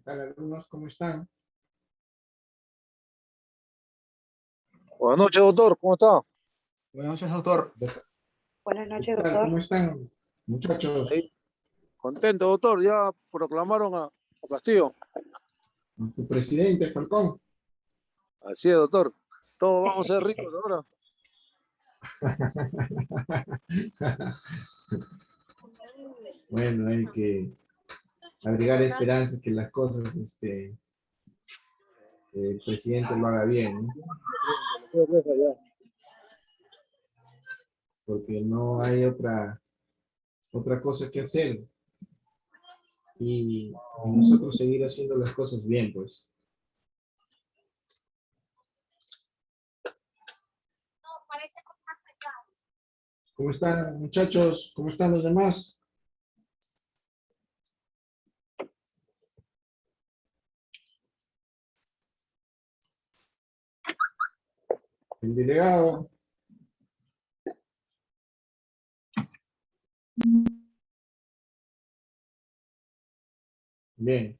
¿Qué tal, alumnos? ¿Cómo están? Buenas noches, doctor. ¿Cómo está? Buenas noches, doctor. Buenas ¿Qué noches, tal? doctor. ¿Cómo están, muchachos? Ahí, contento, doctor. Ya proclamaron a Castillo. Tu presidente, Falcón. Así es, doctor. Todos vamos a ser ricos ahora. Bueno, hay que agregar esperanza que las cosas, el presidente lo haga bien, ¿no? Porque no hay otra cosa que hacer. Y nosotros seguir haciendo las cosas bien, pues. ¿Cómo están, muchachos? ¿Cómo están los demás? El delegado. Bien.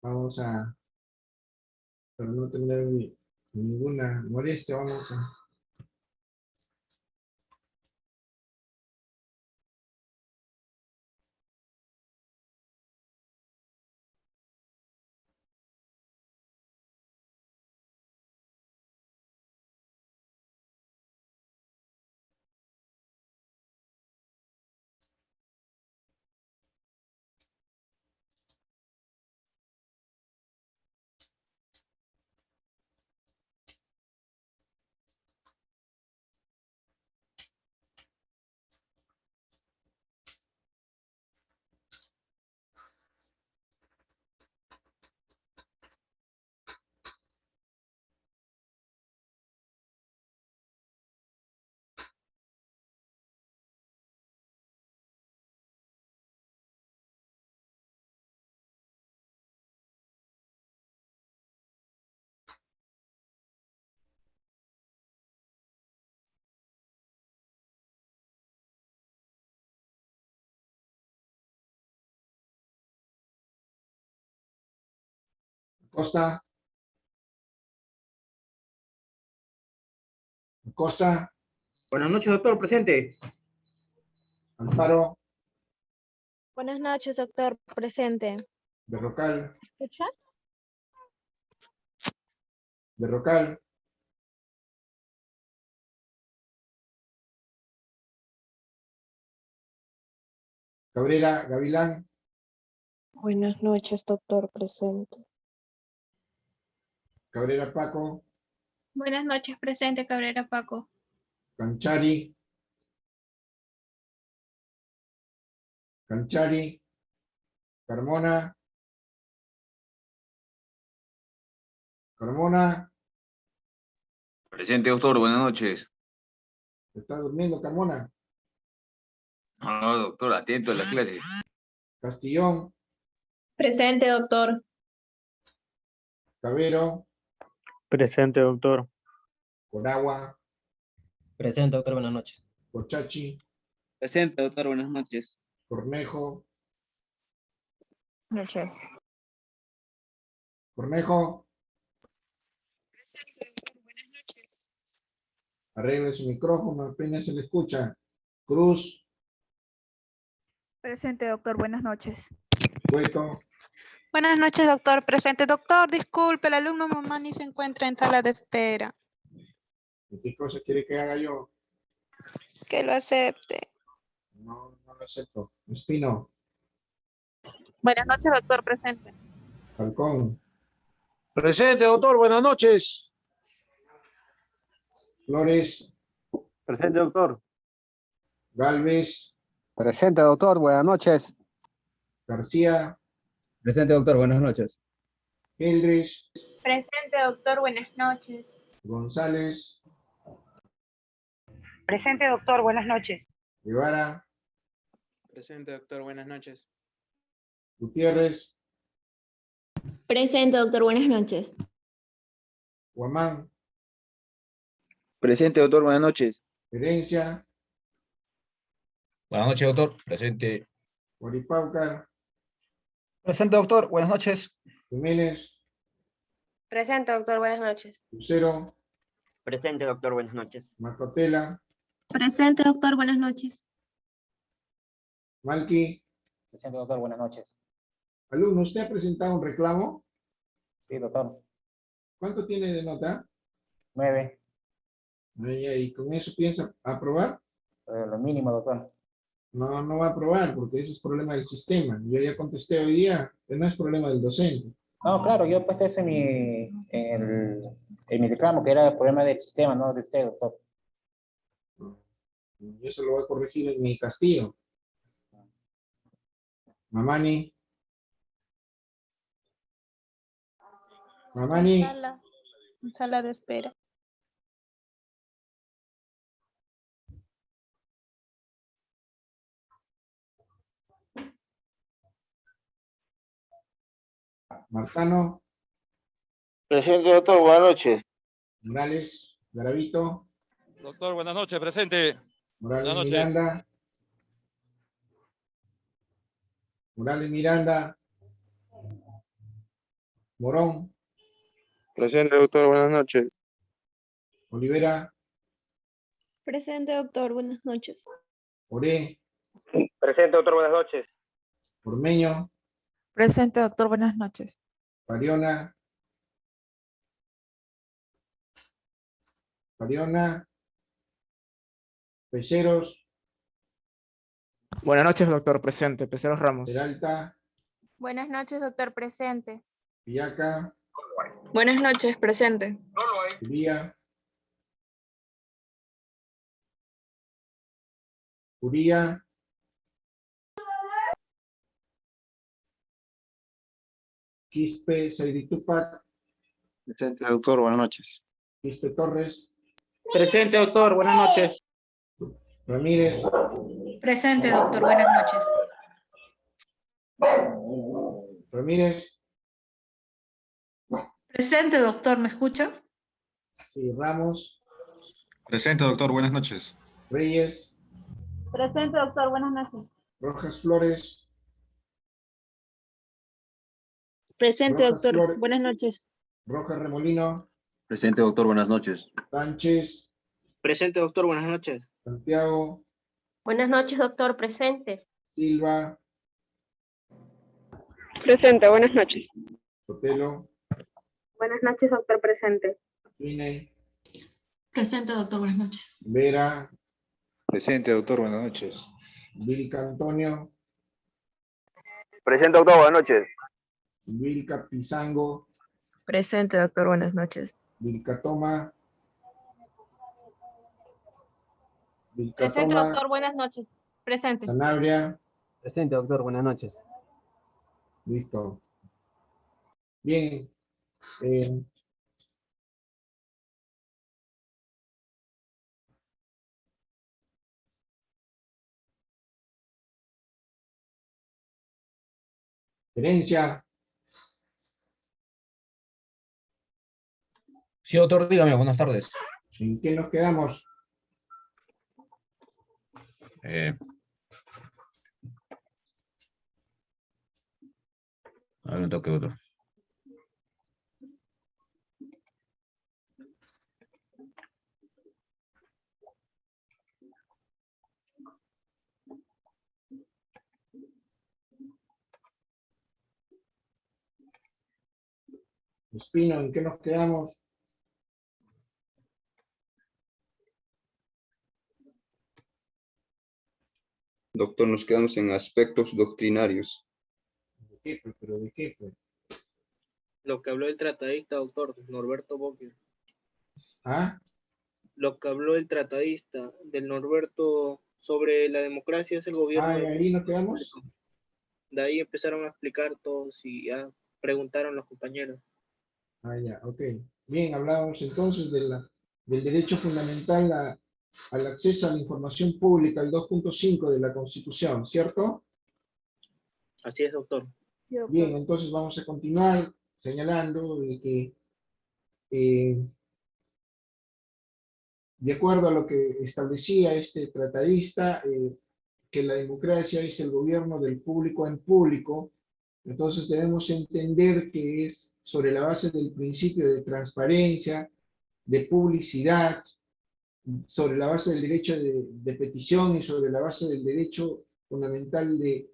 Vamos a, para no tener ninguna molestia, vamos a... Costa. Costa. Buenas noches, doctor. Presente. Amparo. Buenas noches, doctor. Presente. Berrocal. ¿Escucha? Berrocal. Cabrera, Gavilán. Buenas noches, doctor. Presente. Cabrera, Paco. Buenas noches, presente Cabrera Paco. Canchari. Canchari. Carmona. Carmona. Presente, doctor, buenas noches. ¿Está durmiendo, Carmona? No, no, doctor, atento a la clase. Castillón. Presente, doctor. Cabero. Presente, doctor. Coragua. Presente, doctor, buenas noches. Cochachi. Presente, doctor, buenas noches. Cornejo. Noches. Cornejo, Presente, doctor. Buenas noches. arregle su micrófono, apenas se le escucha. Cruz, Presente, doctor. Buenas noches. Cueto, Buenas noches, doctor. Presente, doctor. Disculpe, el alumno Mamani se encuentra en sala de espera. ¿qué cosa quiere que haga yo? Que lo acepte. No, no lo acepto. Espino, Buenas noches, doctor. Presente. Falcón, Presente, doctor. Buenas noches. Flores, Presente, doctor. Galvez, Presente, doctor. Buenas noches. García, Presente, doctor. Buenas noches. Eldridge, Presente, doctor. Buenas noches. González, Presente, doctor. Buenas noches. Guevara, Presente, doctor. Buenas noches. Gutiérrez, Presente, doctor. Buenas noches. Guamán, Presente, doctor. Buenas noches. Herencia, Buenas noches, doctor. Presente. Guaripaucar, Presente, doctor. Buenas noches. Jiménez, Presente, doctor. Buenas noches. Lucero, Presente, doctor. Buenas noches. Macotela, Presente, doctor. Buenas noches. Malqui. Presente, doctor. Buenas noches. Alumno, ¿usted ha presentado un reclamo? Sí, doctor. ¿Cuánto tiene de nota? 9. ¿Y con eso piensa aprobar? Lo mínimo, doctor. No, no va a aprobar porque ese es problema del sistema. Yo ya contesté hoy día que no es problema del docente. No, claro, yo he puesto eso en mi reclamo, que era el problema del sistema, no de usted, doctor. Yo se lo voy a corregir en mi castigo. Mamani. Mamani. En sala de espera. Marzano. Presente, doctor. Buenas noches. Morales. Garavito. Doctor, buenas noches, presente. Morales Buenas noches. Miranda. Morales Miranda. Morón. Presente, doctor. Buenas noches. Olivera. Presente, doctor. Buenas noches. Oré. Presente, doctor. Buenas noches. Ormeño. Presente, doctor. Buenas noches. Pariona. Pariona. Peceros. Buenas noches, doctor. Presente. Peceros Ramos. Peralta. Buenas noches, doctor. Presente. Pillaca. Buenas noches. Presente. Uría. Uría. Quispe Saiditupac. Presente, doctor. Buenas noches. Quispe Torres. Presente, doctor. Buenas noches. Ramírez. Presente, doctor. Buenas noches. Ramírez. Presente, doctor. ¿Me escucha? Sí, Ramos. Presente, doctor. Buenas noches. Reyes. Presente, doctor. Buenas noches. Rojas Flores. Presente, Rojas doctor. Flores. Buenas noches. Rojas Remolino. Presente, doctor. Buenas noches. Sánchez. Presente, doctor. Buenas noches. Santiago. Buenas noches, doctor. Presente. Silva. Presente. Buenas noches. Sotelo. Buenas noches, doctor. Presente. Quine. Presente, doctor. Buenas noches. Vera. Presente, doctor. Buenas noches. Vilca Antonio. Presente, doctor. Buenas noches. Vilca Pizango. Presente, doctor. Buenas noches. Vilca Toma. Vilca Presente, Toma. doctor. Buenas noches. Presente. Sanabria. Presente, doctor. Buenas noches. Listo. Bien. Herencia. Sí, doctor, dígame. Buenas tardes. ¿En qué nos quedamos? A ver, un toque, doctor. Espino, ¿en qué nos quedamos? Doctor, nos quedamos en aspectos doctrinarios. ¿De qué? ¿Pero de qué? Pues? Lo que habló el tratadista, doctor Norberto Bobbio. ¿Ah? Lo que habló el tratadista del Norberto sobre la democracia es el gobierno. ¿Y ahí nos quedamos? De ahí empezaron a explicar todos y ya preguntaron los compañeros. Ya, ok. Bien, hablamos entonces del derecho fundamental al acceso a la información pública, el 2.5 de la Constitución, ¿cierto? Así es, doctor. Bien, entonces vamos a continuar señalando de que de acuerdo a lo que establecía este tratadista, que la democracia es el gobierno del público en público, entonces debemos entender que es sobre la base del principio de transparencia, de publicidad, sobre la base del derecho de petición y sobre la base del derecho fundamental de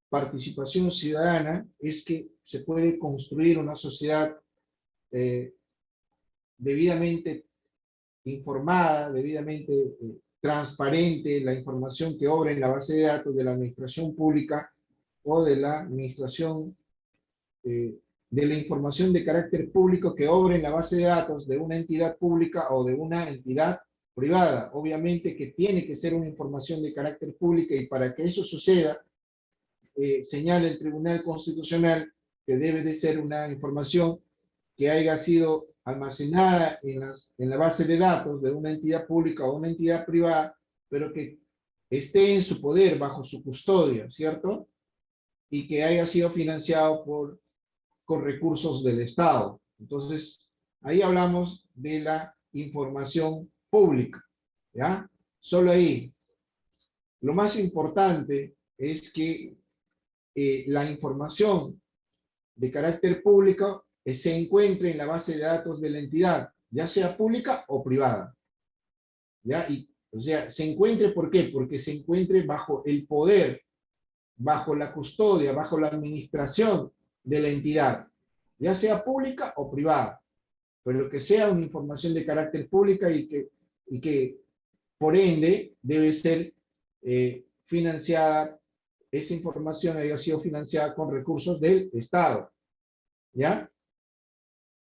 participación ciudadana, es que se puede construir una sociedad debidamente informada, debidamente transparente, la información que obra en la base de datos de la administración pública o de la administración, de la información de carácter público que obra en la base de datos de una entidad pública o de una entidad privada. Obviamente que tiene que ser una información de carácter público y para que eso suceda, señala el Tribunal Constitucional que debe de ser una información que haya sido almacenada en la base de datos de una entidad pública o una entidad privada, pero que esté en su poder, bajo su custodia, ¿cierto? Y que haya sido financiado con recursos del Estado. Entonces, ahí hablamos de la información pública, ¿ya? Solo ahí. Lo más importante es que la información de carácter público se encuentre en la base de datos de la entidad, ya sea pública o privada. ¿Ya? O sea, se encuentre, ¿por qué? Porque se encuentre bajo el poder, bajo la custodia, bajo la administración de la entidad, ya sea pública o privada, pero que sea una información de carácter pública y que por ende debe ser financiada, esa información haya sido financiada con recursos del Estado. ¿Ya?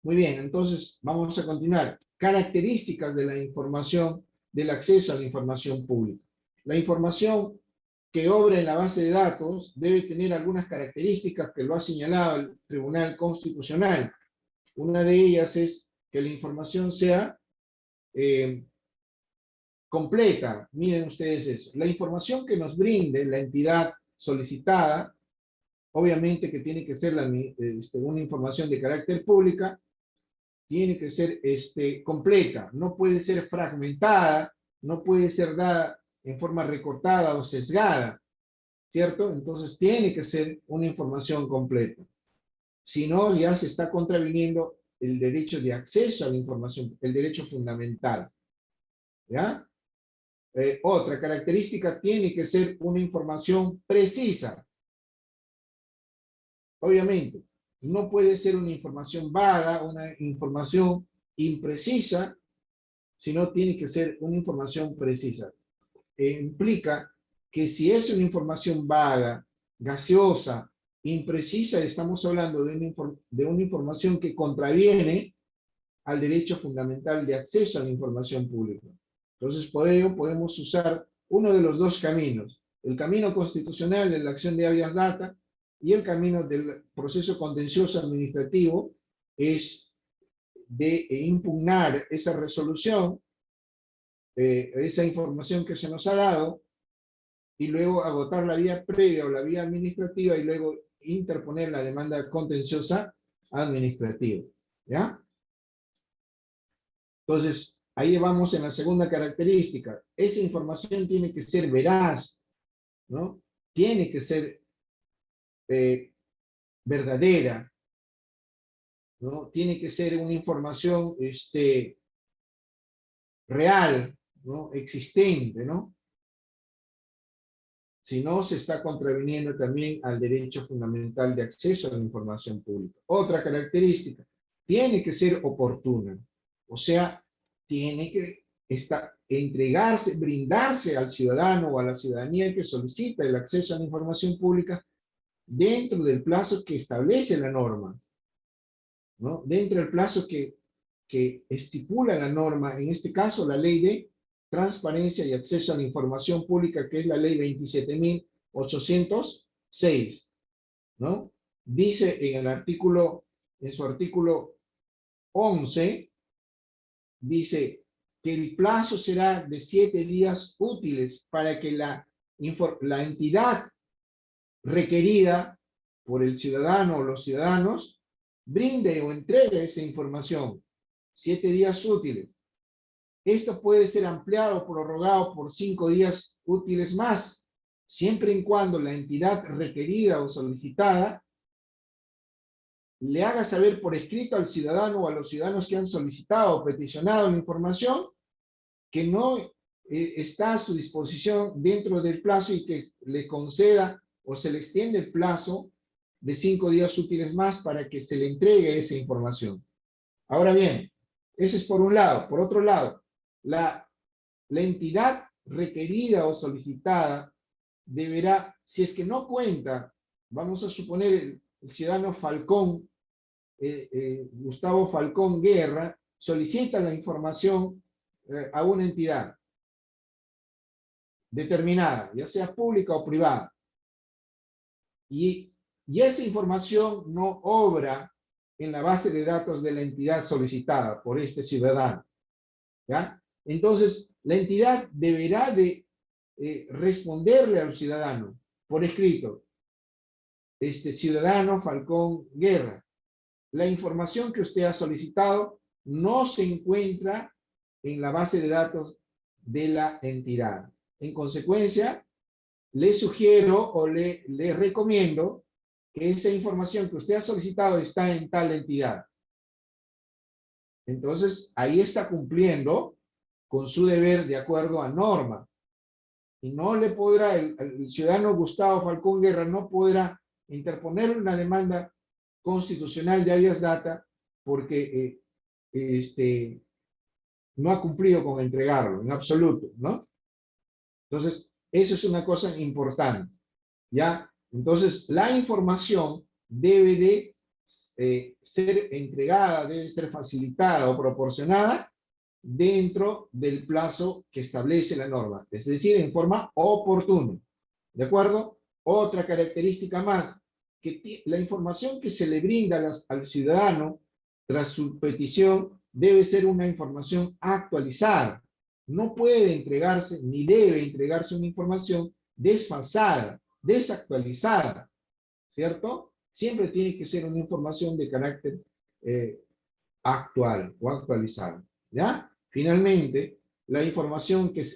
Muy bien, entonces vamos a continuar. Características de la información, del acceso a la información pública. La información que obra en la base de datos debe tener algunas características que lo ha señalado el Tribunal Constitucional. Una de ellas es que la información sea completa. Miren ustedes eso. La información que nos brinde la entidad solicitada, obviamente que tiene que ser una información de carácter pública, tiene que ser completa, no puede ser fragmentada, no puede ser dada en forma recortada o sesgada, ¿cierto? Entonces tiene que ser una información completa. Si no, ya se está contraviniendo el derecho de acceso a la información, el derecho fundamental. ¿Ya? Otra característica, tiene que ser una información precisa. Obviamente, no puede ser una información vaga, una información imprecisa, sino tiene que ser una información precisa. Implica que si es una información vaga, gaseosa, imprecisa, estamos hablando de una información que contraviene al derecho fundamental de acceso a la información pública. Entonces, por ello podemos usar uno de los dos caminos. El camino constitucional de la acción de habeas data y el camino del proceso contencioso administrativo es de impugnar esa resolución, esa información que se nos ha dado, y luego agotar la vía previa o la vía administrativa y luego interponer la demanda contenciosa administrativa. ¿Ya? Entonces, ahí vamos en la segunda característica. Esa información tiene que ser veraz, ¿no? Tiene que ser verdadera, ¿no? Tiene que ser una información real, ¿no? Existente, ¿no? Si no, se está contraviniendo también al derecho fundamental de acceso a la información pública. Otra característica, tiene que ser oportuna. O sea, tiene que entregarse, brindarse al ciudadano o a la ciudadanía que solicita el acceso a la información pública dentro del plazo que establece la norma, ¿no? Dentro del plazo que estipula la norma, en este caso la ley de transparencia y acceso a la información pública, que es la ley 27.806, ¿no? Dice en su artículo 11, dice que el plazo será de 7 días útiles para que la entidad requerida por el ciudadano o los ciudadanos brinde o entregue esa información. 7 días útiles. Esto puede ser ampliado o prorrogado por 5 días útiles más, siempre y cuando la entidad requerida o solicitada le haga saber por escrito al ciudadano o a los ciudadanos que han solicitado o peticionado la información que no está a su disposición dentro del plazo y que le conceda o se le extiende el plazo de 5 días útiles más para que se le entregue esa información. Ahora bien, ese es por un lado. Por otro lado, la entidad requerida o solicitada deberá, si es que no cuenta, vamos a suponer el ciudadano Falcón, Gustavo Falcón Guerra, solicita la información a una entidad determinada, ya sea pública o privada, y esa información no obra en la base de datos de la entidad solicitada por este ciudadano, ¿ya? Entonces, la entidad deberá de responderle al ciudadano por escrito: ciudadano Falcón Guerra, la información que usted ha solicitado no se encuentra en la base de datos de la entidad. En consecuencia, le sugiero o le recomiendo que esa información que usted ha solicitado está en tal entidad. Entonces, ahí está cumpliendo con su deber de acuerdo a norma. Y no le podrá, el ciudadano Gustavo Falcón Guerra no podrá interponer una demanda constitucional de habeas data porque no ha cumplido con entregarlo en absoluto, ¿no? Entonces, eso es una cosa importante, ¿ya? Entonces, la información debe de ser entregada, debe ser facilitada o proporcionada dentro del plazo que establece la norma, es decir, en forma oportuna, ¿de acuerdo? Otra característica más, que la información que se le brinda al ciudadano tras su petición debe ser una información actualizada. No puede entregarse, ni debe entregarse una información desfasada, desactualizada, ¿cierto? Siempre tiene que ser una información de carácter actual o actualizada, ¿ya? Finalmente, la información que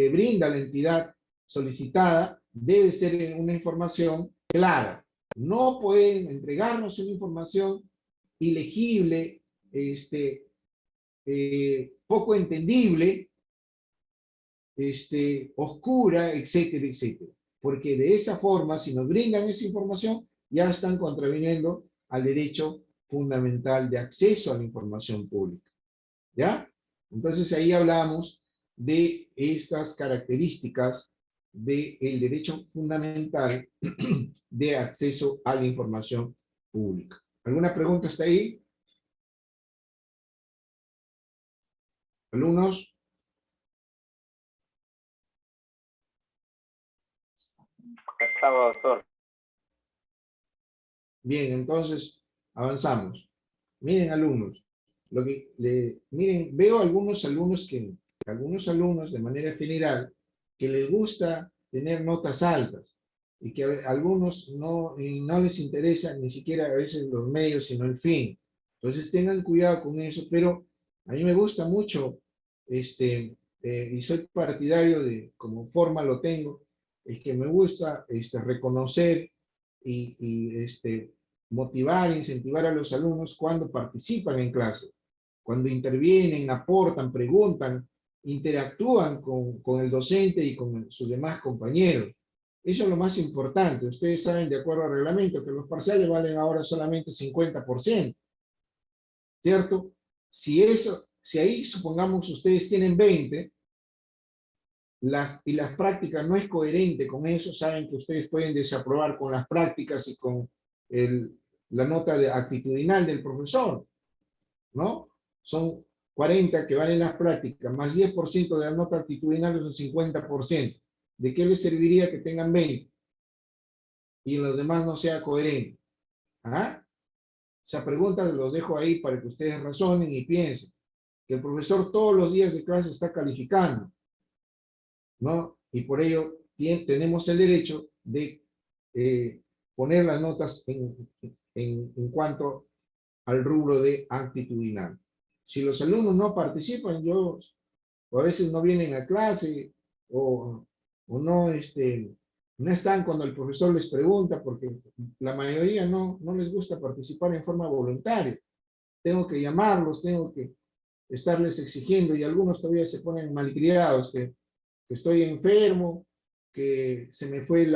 brinda la entidad solicitada debe ser una información clara. No pueden entregarnos una información ilegible, poco entendible, oscura, etcétera, etcétera. Porque de esa forma, si nos brindan esa información, ya están contraviniendo al derecho fundamental de acceso a la información pública. ¿Ya? Entonces ahí hablamos de estas características del derecho fundamental de acceso a la información pública. ¿Alguna pregunta hasta ahí? ¿Alumnos? Estaba, doctor. Bien, entonces avanzamos. Miren, alumnos, miren, veo algunos alumnos de manera general que les gusta tener notas altas y que a algunos no les interesa ni siquiera a veces los medios, sino el fin. Entonces tengan cuidado con eso, pero a mí me gusta mucho, y soy partidario de, como forma lo tengo, es que me gusta reconocer motivar, incentivar a los alumnos cuando participan en clase, cuando intervienen, aportan, preguntan, interactúan con el docente y con sus demás compañeros. Eso es lo más importante. Ustedes saben, de acuerdo al reglamento, que los parciales valen ahora solamente 50%. ¿Cierto? Si ahí, supongamos, ustedes tienen 20, y las prácticas no es coherente con eso, saben que ustedes pueden desaprobar con las prácticas y con la nota actitudinal del profesor, ¿no? Son 40 que valen las prácticas, más 10% de la nota actitudinal es un 50%. ¿De qué les serviría que tengan 20? Y en los demás no sea coherente. ¿Ah? Esa pregunta los dejo ahí para que ustedes razonen y piensen. Que el profesor todos los días de clase está calificando, ¿no? Y por ello tenemos el derecho de poner las notas en cuanto al rubro de actitudinal. Si los alumnos no participan, o a veces no vienen a clase, o no, no están cuando el profesor les pregunta, porque la mayoría no les gusta participar en forma voluntaria. Tengo que llamarlos, tengo que estarles exigiendo, y algunos todavía se ponen malcriados, que estoy enfermo, que se me fue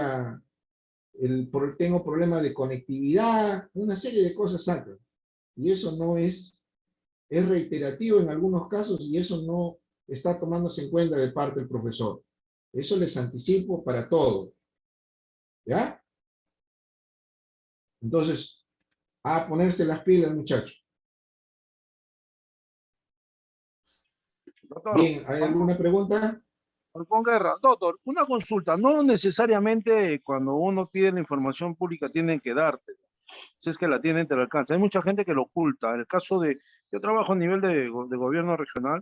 tengo problemas de conectividad, una serie de cosas sacan. Y eso no es reiterativo en algunos casos, y eso no está tomándose en cuenta de parte del profesor. Eso les anticipo para todo. ¿Ya? Entonces, a ponerse las pilas, muchachos. Doctor, Bien, ¿hay alguna pregunta? Con Guerra, doctor, una consulta. No necesariamente cuando uno pide la información pública tienen que darte. Si es que la tienen, te la alcanza. Hay mucha gente que lo oculta. En el caso yo trabajo a nivel de gobierno regional,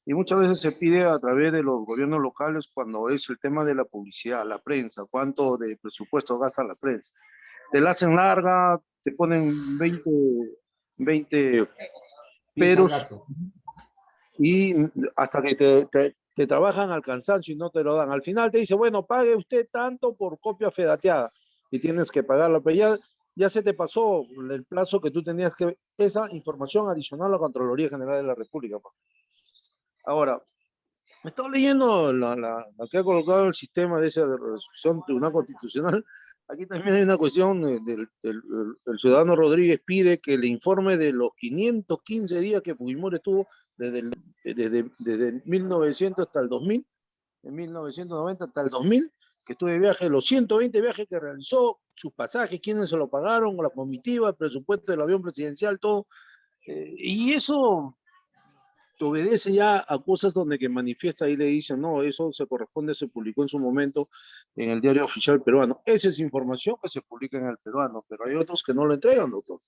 y muchas veces se pide a través de los gobiernos locales cuando es el tema de la publicidad, la prensa, cuánto de presupuesto gasta la prensa. Te la hacen larga, te ponen 20 peros, y hasta que te trabajan al cansancio y no te lo dan. Al final te dice, bueno, pague usted tanto por copia fedateada, y tienes que pagarla, pero ya se te pasó el plazo que tú tenías que... Esa información adicional a la Contraloría General de la República. Ahora, me estoy leyendo la que ha colocado el sistema de esa resolución Tribunal Constitucional. Aquí también hay una cuestión el ciudadano Rodríguez pide que le informe de los 515 días que Fujimori estuvo desde 1900 hasta el 2000, de 1990 hasta el 2000, que estuvo de viaje, los 120 viajes que realizó, sus pasajes, quiénes se lo pagaron, la comitiva, el presupuesto del avión presidencial, todo. Y eso obedece ya a cosas donde que manifiesta y le dicen, no, eso se corresponde, se publicó en su momento en el Diario Oficial Peruano. Esa es información que se publica en el peruano, pero hay otros que no lo entregan, doctor.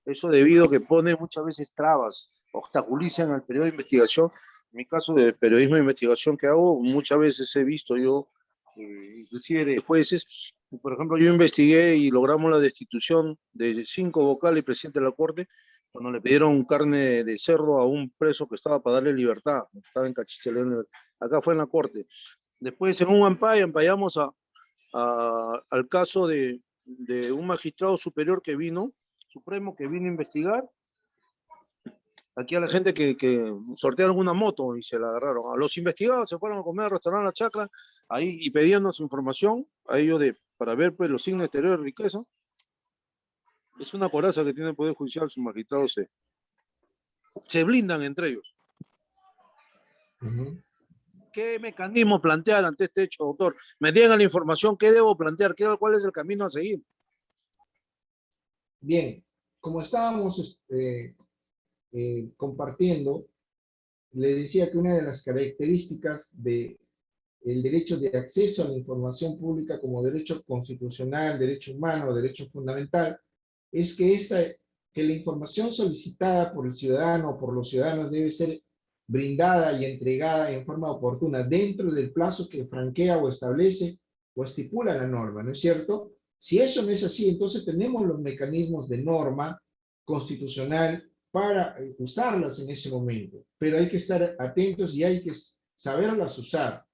Eso debido a que pone muchas veces trabas, obstaculizan al periodo de investigación. En mi caso de periodismo de investigación que hago, muchas veces he visto yo, inclusive de jueces, por ejemplo, yo investigué y logramos la destitución de 5 vocales y presidente de la Corte, cuando le pidieron carne de cerdo a un preso que estaba para darle libertad, estaba en Cachicheleón, acá fue en la Corte. Después en un ampayamos al caso de un magistrado superior que vino, supremo, que vino a investigar, aquí a la gente que sortearon una moto y se la agarraron. A los investigados se fueron a comer al restaurante La Chacra, ahí, y pedíamos información a ellos para ver pues, los signos exteriores de riqueza. Es una coraza que tiene el Poder Judicial, sus magistrados se blindan entre ellos. ¿Qué mecanismo plantear ante este hecho, doctor? Me digan la información, ¿qué debo plantear? ¿Cuál es el camino a seguir? Bien, como estábamos compartiendo, le decía que una de las características del derecho de acceso a la información pública como derecho constitucional, derecho humano, derecho fundamental, es que la información solicitada por el ciudadano o por los ciudadanos debe ser brindada y entregada en forma oportuna dentro del plazo que franquea o establece o estipula la norma, ¿no es cierto? Si eso no es así, entonces tenemos los mecanismos de norma constitucional para usarlas en ese momento, pero hay que estar atentos y hay que saberlas usar.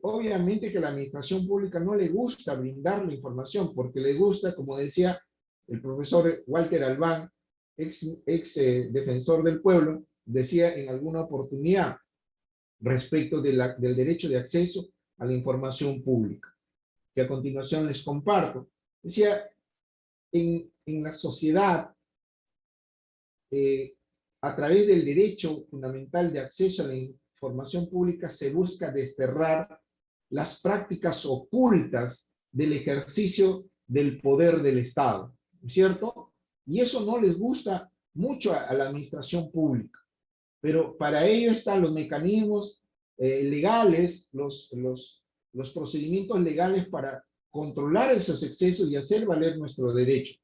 obviamente que a la administración pública no le gusta brindar la información, porque le gusta, como decía el profesor Walter Albán, ex defensor del pueblo, decía en alguna oportunidad respecto del derecho de acceso a la información pública, que a continuación les comparto. Decía, en la sociedad, a través del derecho fundamental de acceso a la información pública se busca desterrar las prácticas ocultas del ejercicio del poder del Estado, ¿no es cierto? Y eso no les gusta mucho a la administración pública, pero para ello están los mecanismos legales, los procedimientos legales para controlar esos excesos y hacer valer nuestro derecho,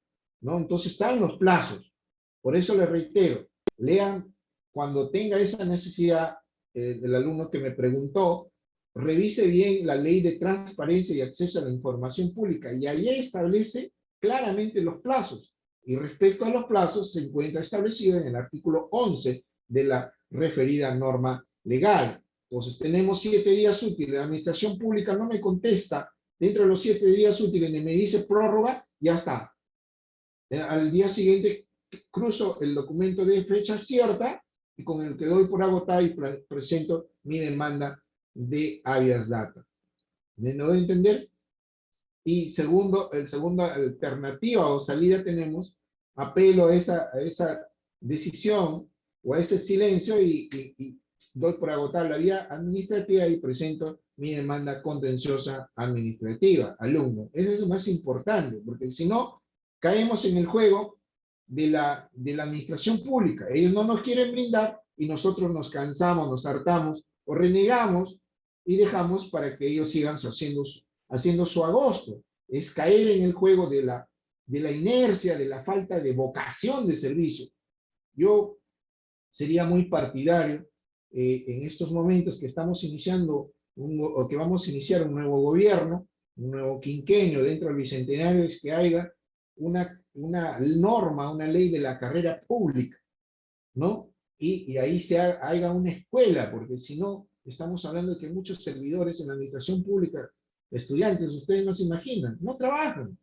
¿no? Entonces están los plazos. Por eso les reitero, lean cuando tenga esa necesidad, del alumno que me preguntó, revise bien la ley de transparencia y acceso a la información pública, y ahí establece claramente los plazos, y respecto a los plazos se encuentra establecido en el artículo 11 de la referida norma legal. Entonces tenemos 7 días útiles, la administración pública no me contesta dentro de los 7 días útiles, ni me dice prórroga, ya está. Al día siguiente cruzo el documento de fecha cierta y con el que doy por agotado y presento mi demanda de habeas data. ¿Me doy a entender? Y segunda alternativa o salida tenemos, apelo a esa decisión o a ese silencio y doy por agotar la vía administrativa y presento mi demanda contenciosa administrativa, alumno. Eso es lo más importante, porque si no, caemos en el juego de la administración pública. Ellos no nos quieren brindar y nosotros nos cansamos, nos hartamos o renegamos y dejamos para que ellos sigan haciendo su agosto. Es caer en el juego de la inercia, de la falta de vocación de servicio. Yo sería muy partidario en estos momentos que estamos iniciando o que vamos a iniciar un nuevo gobierno, un nuevo quinquenio dentro del bicentenario, es que haya una norma, una ley de la carrera pública, ¿no? Y ahí haga una escuela, porque si no, estamos hablando de que muchos servidores en la administración pública, estudiantes, ustedes no se imaginan, no trabajan,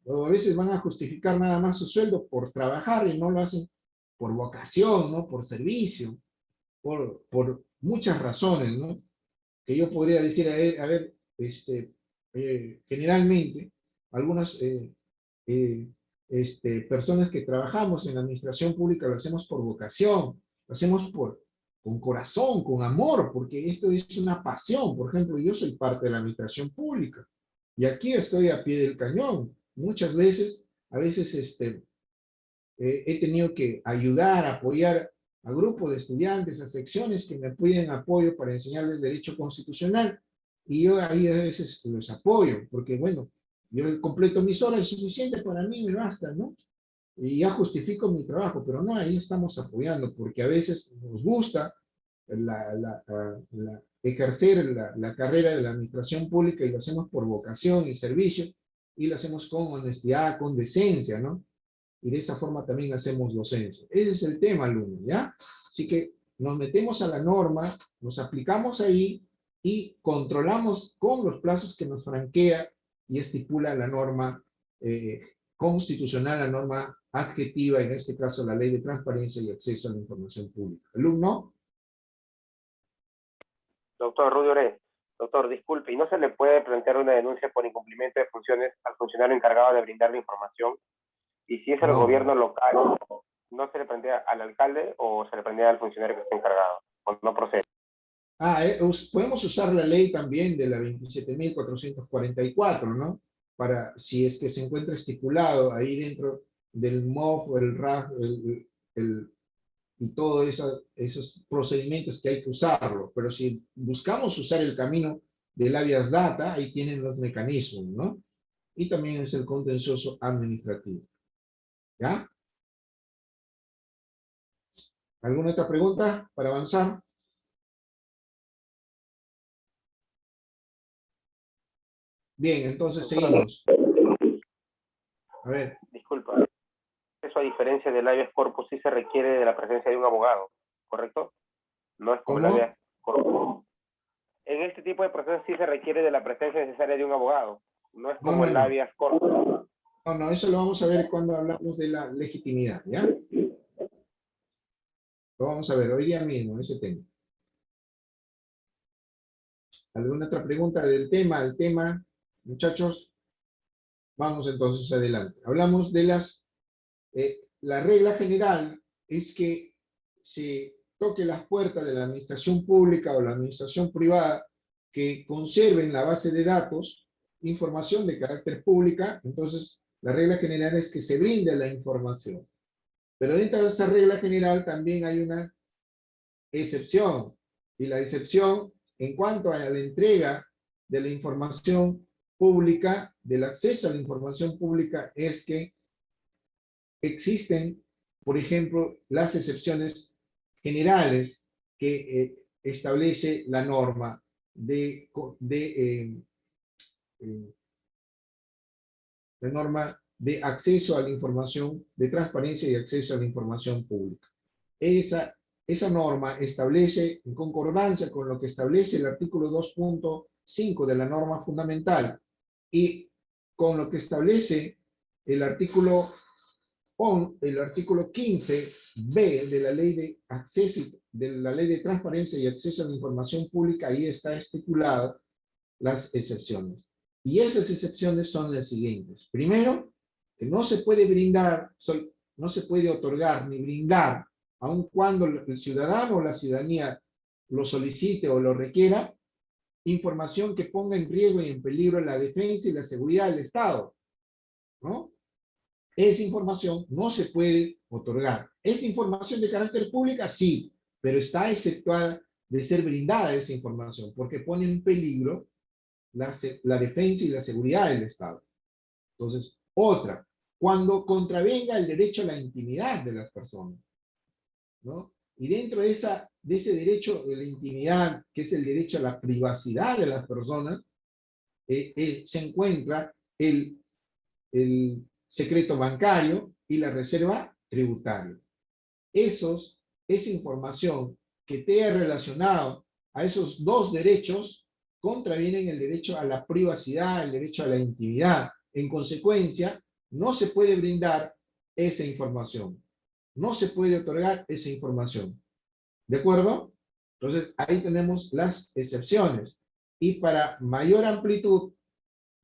o a veces van a justificar nada más su sueldo por trabajar y no lo hacen por vocación, ¿no? Por servicio, por muchas razones, ¿no? Que yo podría decir, a ver, generalmente, algunas personas que trabajamos en la administración pública lo hacemos por vocación, lo hacemos con corazón, con amor, porque esto es una pasión. Por ejemplo, yo soy parte de la administración pública, y aquí estoy a pie del cañón. Muchas veces, he tenido que ayudar, apoyar a grupos de estudiantes, a secciones que me piden apoyo para enseñarles derecho constitucional, y yo ahí a veces los apoyo, porque bueno, yo completo mis horas, es suficiente para mí, me basta, ¿no? Y ya justifico mi trabajo, pero no, ahí estamos apoyando, porque a veces nos gusta ejercer la carrera de la administración pública y lo hacemos por vocación y servicio, y lo hacemos con honestidad, con decencia, ¿no? Y de esa forma también hacemos docencia. Ese es el tema, alumno, ¿ya? Así que nos metemos a la norma, nos aplicamos ahí y controlamos con los plazos que nos franquea y estipula la norma constitucional, la norma adjetiva, en este caso la Ley de Transparencia y Acceso a la Información Pública. ¿Alumno? Doctor Rudy Oré. Doctor, disculpe, ¿y no se le puede plantear una denuncia por incumplimiento de funciones al funcionario encargado de brindar la información? Y si es el gobierno local, ¿no se le plantea al alcalde o se le plantea al funcionario que está encargado? ¿O no procede? Podemos usar la ley también de la 27.444, ¿no? Para, si es que se encuentra estipulado ahí dentro del MOF o el RAF, y todos esos procedimientos que hay que usarlo. Pero si buscamos usar el camino del habeas data, ahí tienen los mecanismos, ¿no? Y también es el contencioso administrativo. ¿Ya? ¿Alguna otra pregunta para avanzar? Bien, entonces seguimos. A ver. Disculpa. Eso, a diferencia del habeas corpus, sí se requiere de la presencia de un abogado, ¿correcto? No es como el habeas. correcto. En este tipo de procesos sí se requiere de la presencia necesaria de un abogado. No es como No, el no. habeas corpus. No, eso lo vamos a ver cuando hablamos de la legitimidad, ¿ya? Lo vamos a ver hoy día mismo, ese tema. ¿Alguna otra pregunta del tema, al tema, muchachos? Vamos entonces adelante. Hablamos de la regla general es que se toque las puertas de la administración pública o la administración privada que conserven la base de datos, información de carácter pública. Entonces, la regla general es que se brinde la información. Pero dentro de esa regla general también hay una excepción. Y la excepción en cuanto a la entrega de la información pública, del acceso a la información pública, es que existen, por ejemplo, las excepciones generales que establece la norma la norma de acceso a la información, de transparencia y acceso a la información pública. Esa norma establece, en concordancia con lo que establece el artículo 2.5 de la norma fundamental y con lo que establece el artículo 15b de la ley de acceso, de la ley de transparencia y acceso a la información pública. Ahí está estipulado las excepciones. Y esas excepciones son las siguientes. Primero, que no se puede brindar, no se puede otorgar ni brindar, aun cuando el ciudadano o la ciudadanía lo solicite o lo requiera, información que ponga en riesgo y en peligro la defensa y la seguridad del Estado, ¿no? Esa información no se puede otorgar. ¿Es información de carácter pública? Sí, pero está exceptuada de ser brindada esa información, porque pone en peligro la defensa y la seguridad del Estado. Entonces, otra, cuando contravenga el derecho a la intimidad de las personas, ¿no? Y dentro de ese derecho de la intimidad, que es el derecho a la privacidad de las personas, se encuentra el secreto bancario y la reserva tributaria. Esa información que te ha relacionado a esos dos derechos contravienen el derecho a la privacidad, el derecho a la intimidad. En consecuencia, no se puede brindar esa información. No se puede otorgar esa información. ¿De acuerdo? Entonces, ahí tenemos las excepciones. Y para mayor amplitud,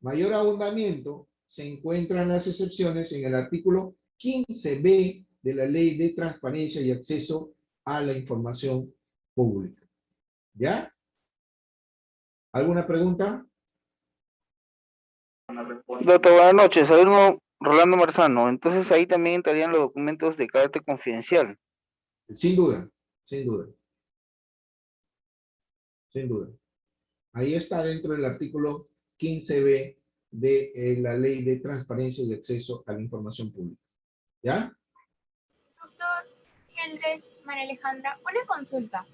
mayor abundamiento, se encuentran las excepciones en el artículo 15b de la Ley de Transparencia y Acceso a la Información Pública. ¿Ya? ¿Alguna pregunta? Doctor, buenas noches. Alumno Rolando Marzano. Entonces ahí también entrarían los documentos de carácter confidencial. Sin duda, sin duda. Sin duda. Ahí está dentro del artículo 15b de la Ley de Transparencia y Acceso a la Información Pública. ¿Ya? Doctor Gendres, María Alejandra, una consulta.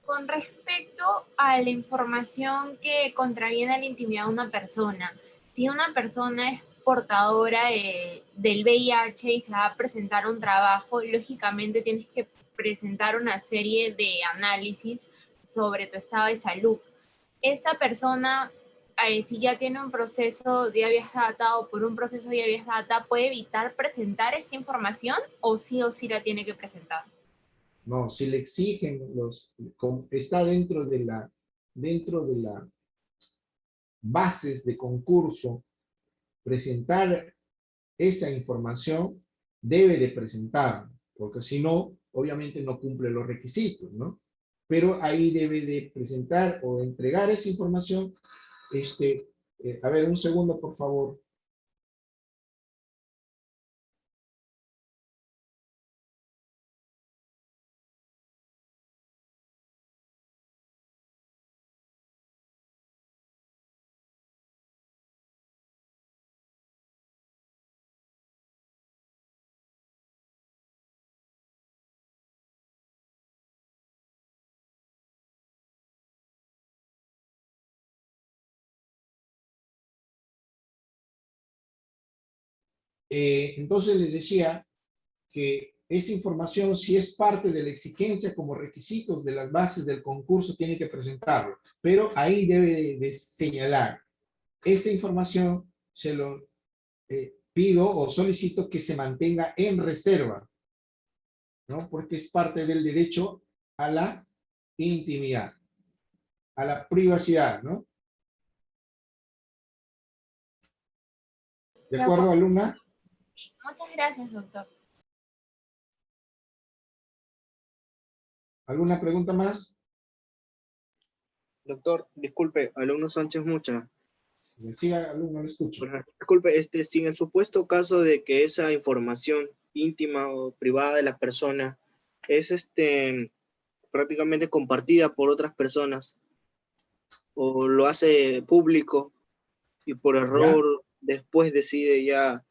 Con respecto a la información que contraviene la intimidad de una persona, si una persona es portadora del VIH y se va a presentar a un trabajo, lógicamente tienes que presentar una serie de análisis sobre tu estado de salud. Esta persona, si ya tiene un proceso de habeas data o por un proceso de habeas data, ¿puede evitar presentar esta información o sí la tiene que presentar? No, si le exigen, está dentro de la bases de concurso, presentar esa información, debe de presentar, porque si no, obviamente no cumple los requisitos, ¿no? Pero ahí debe de presentar o entregar esa información. A ver, un segundo, por favor. Entonces les decía que esa información, si es parte de la exigencia como requisitos de las bases del concurso, tiene que presentarlo. Pero ahí debe de señalar, esta información se lo pido o solicito que se mantenga en reserva, ¿no? Porque es parte del derecho a la intimidad, a la privacidad, ¿no? ¿De acuerdo, alumna? Muchas gracias, doctor. ¿Alguna pregunta más? Doctor, disculpe, alumno Sánchez Mucha. Siga, alumno, lo escucho. Disculpe, si en el supuesto caso de que esa información íntima o privada de la persona es prácticamente compartida por otras personas o lo hace público y por error después decide ya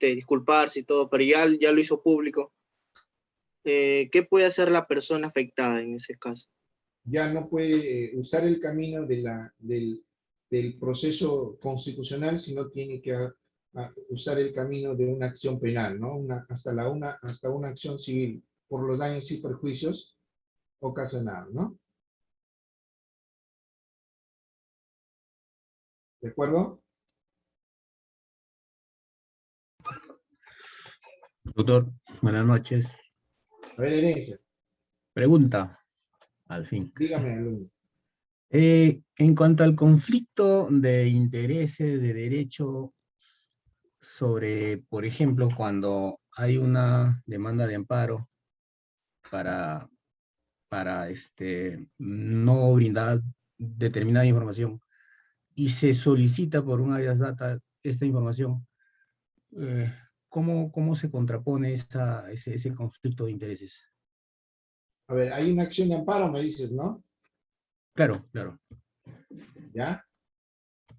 disculparse y todo, pero ya lo hizo público, ¿qué puede hacer la persona afectada en ese caso? Ya no puede usar el camino del proceso constitucional, sino tiene que usar el camino de una acción penal, ¿no? Hasta una acción civil por los daños y perjuicios ocasionados, ¿no? ¿De acuerdo? Doctor, buenas noches. A ver, Herencia. Pregunta, al fin. Dígame, alumno. En cuanto al conflicto de intereses de derecho sobre, por ejemplo, cuando hay una demanda de amparo para no brindar determinada información y se solicita por un habeas data esta información, ¿cómo se contrapone ese conflicto de intereses? A ver, hay una acción de amparo, me dices, ¿no? Claro, claro. ¿Ya?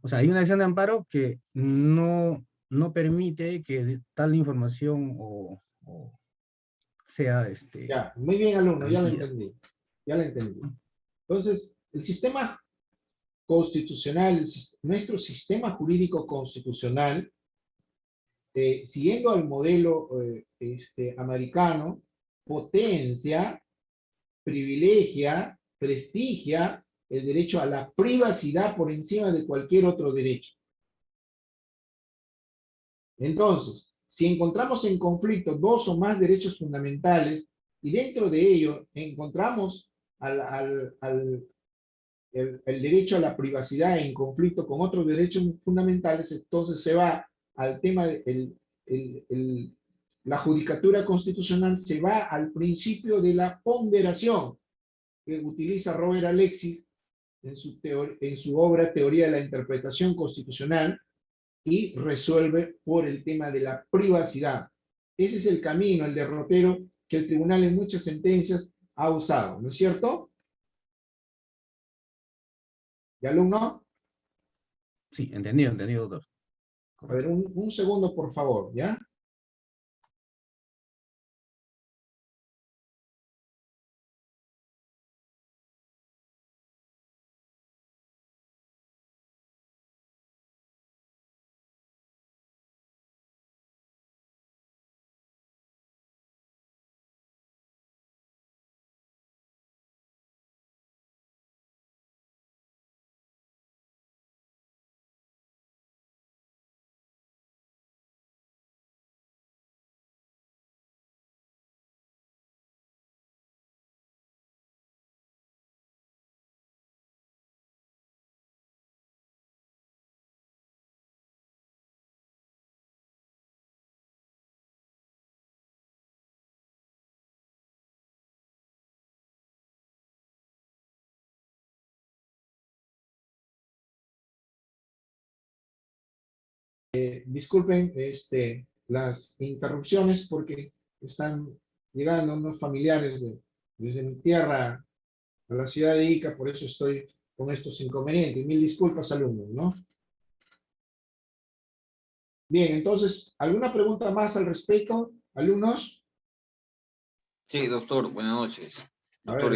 O sea, hay una acción de amparo que no permite que tal información sea... Ya, muy bien, alumno, ya lo entendí. Ya lo entendí. Entonces, el sistema constitucional, nuestro sistema jurídico constitucional, siguiendo al modelo americano, potencia, privilegia, prestigia el derecho a la privacidad por encima de cualquier otro derecho. Entonces, si encontramos en conflicto dos o más derechos fundamentales y dentro de ello encontramos el derecho a la privacidad en conflicto con otros derechos fundamentales, entonces se va al tema de la judicatura constitucional, se va al principio de la ponderación que utiliza Robert Alexis en su obra Teoría de la Interpretación Constitucional, y resuelve por el tema de la privacidad. Ese es el camino, el derrotero que el tribunal en muchas sentencias ha usado, ¿no es cierto? ¿Y alumno? Sí, entendido, doctor. A ver, un segundo, por favor, ¿ya? Disculpen las interrupciones porque están llegando unos familiares desde mi tierra a la ciudad de Ica, por eso estoy con estos inconvenientes. Mil disculpas, alumnos, ¿no? Bien, entonces, ¿alguna pregunta más al respecto, alumnos? Sí, doctor, buenas noches. Doctor,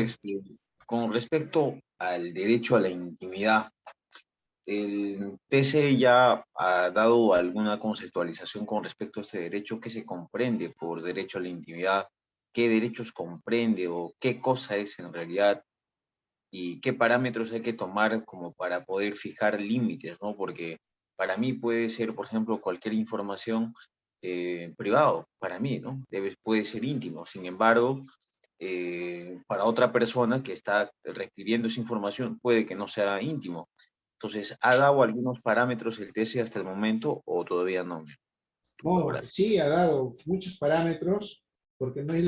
con respecto al derecho a la intimidad, ¿El TC ya ha dado alguna conceptualización con respecto a este derecho? ¿Qué se comprende por derecho a la intimidad? ¿Qué derechos comprende o qué cosa es en realidad? ¿Y qué parámetros hay que tomar como para poder fijar límites, ¿no? Porque para mí puede ser, por ejemplo, cualquier información privado, para mí, ¿no? Puede ser íntimo. Sin embargo, para otra persona que está requiriendo esa información puede que no sea íntimo. Entonces, ¿ha dado algunos parámetros el TC hasta el momento o todavía no? No, sí ha dado muchos parámetros, porque no es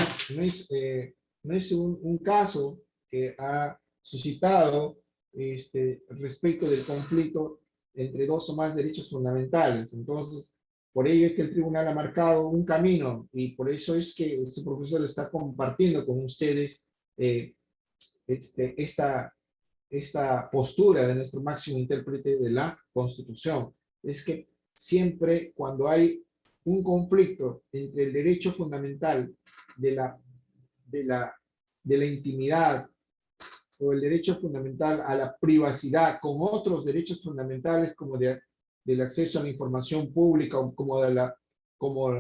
un caso que ha suscitado respecto del conflicto entre dos o más derechos fundamentales. Entonces, por ello es que el tribunal ha marcado un camino, y por eso es que este profesor está compartiendo con ustedes esta postura de nuestro máximo intérprete de la Constitución. Es que siempre cuando hay un conflicto entre el derecho fundamental de la intimidad o el derecho fundamental a la privacidad con otros derechos fundamentales como del acceso a la información pública, o como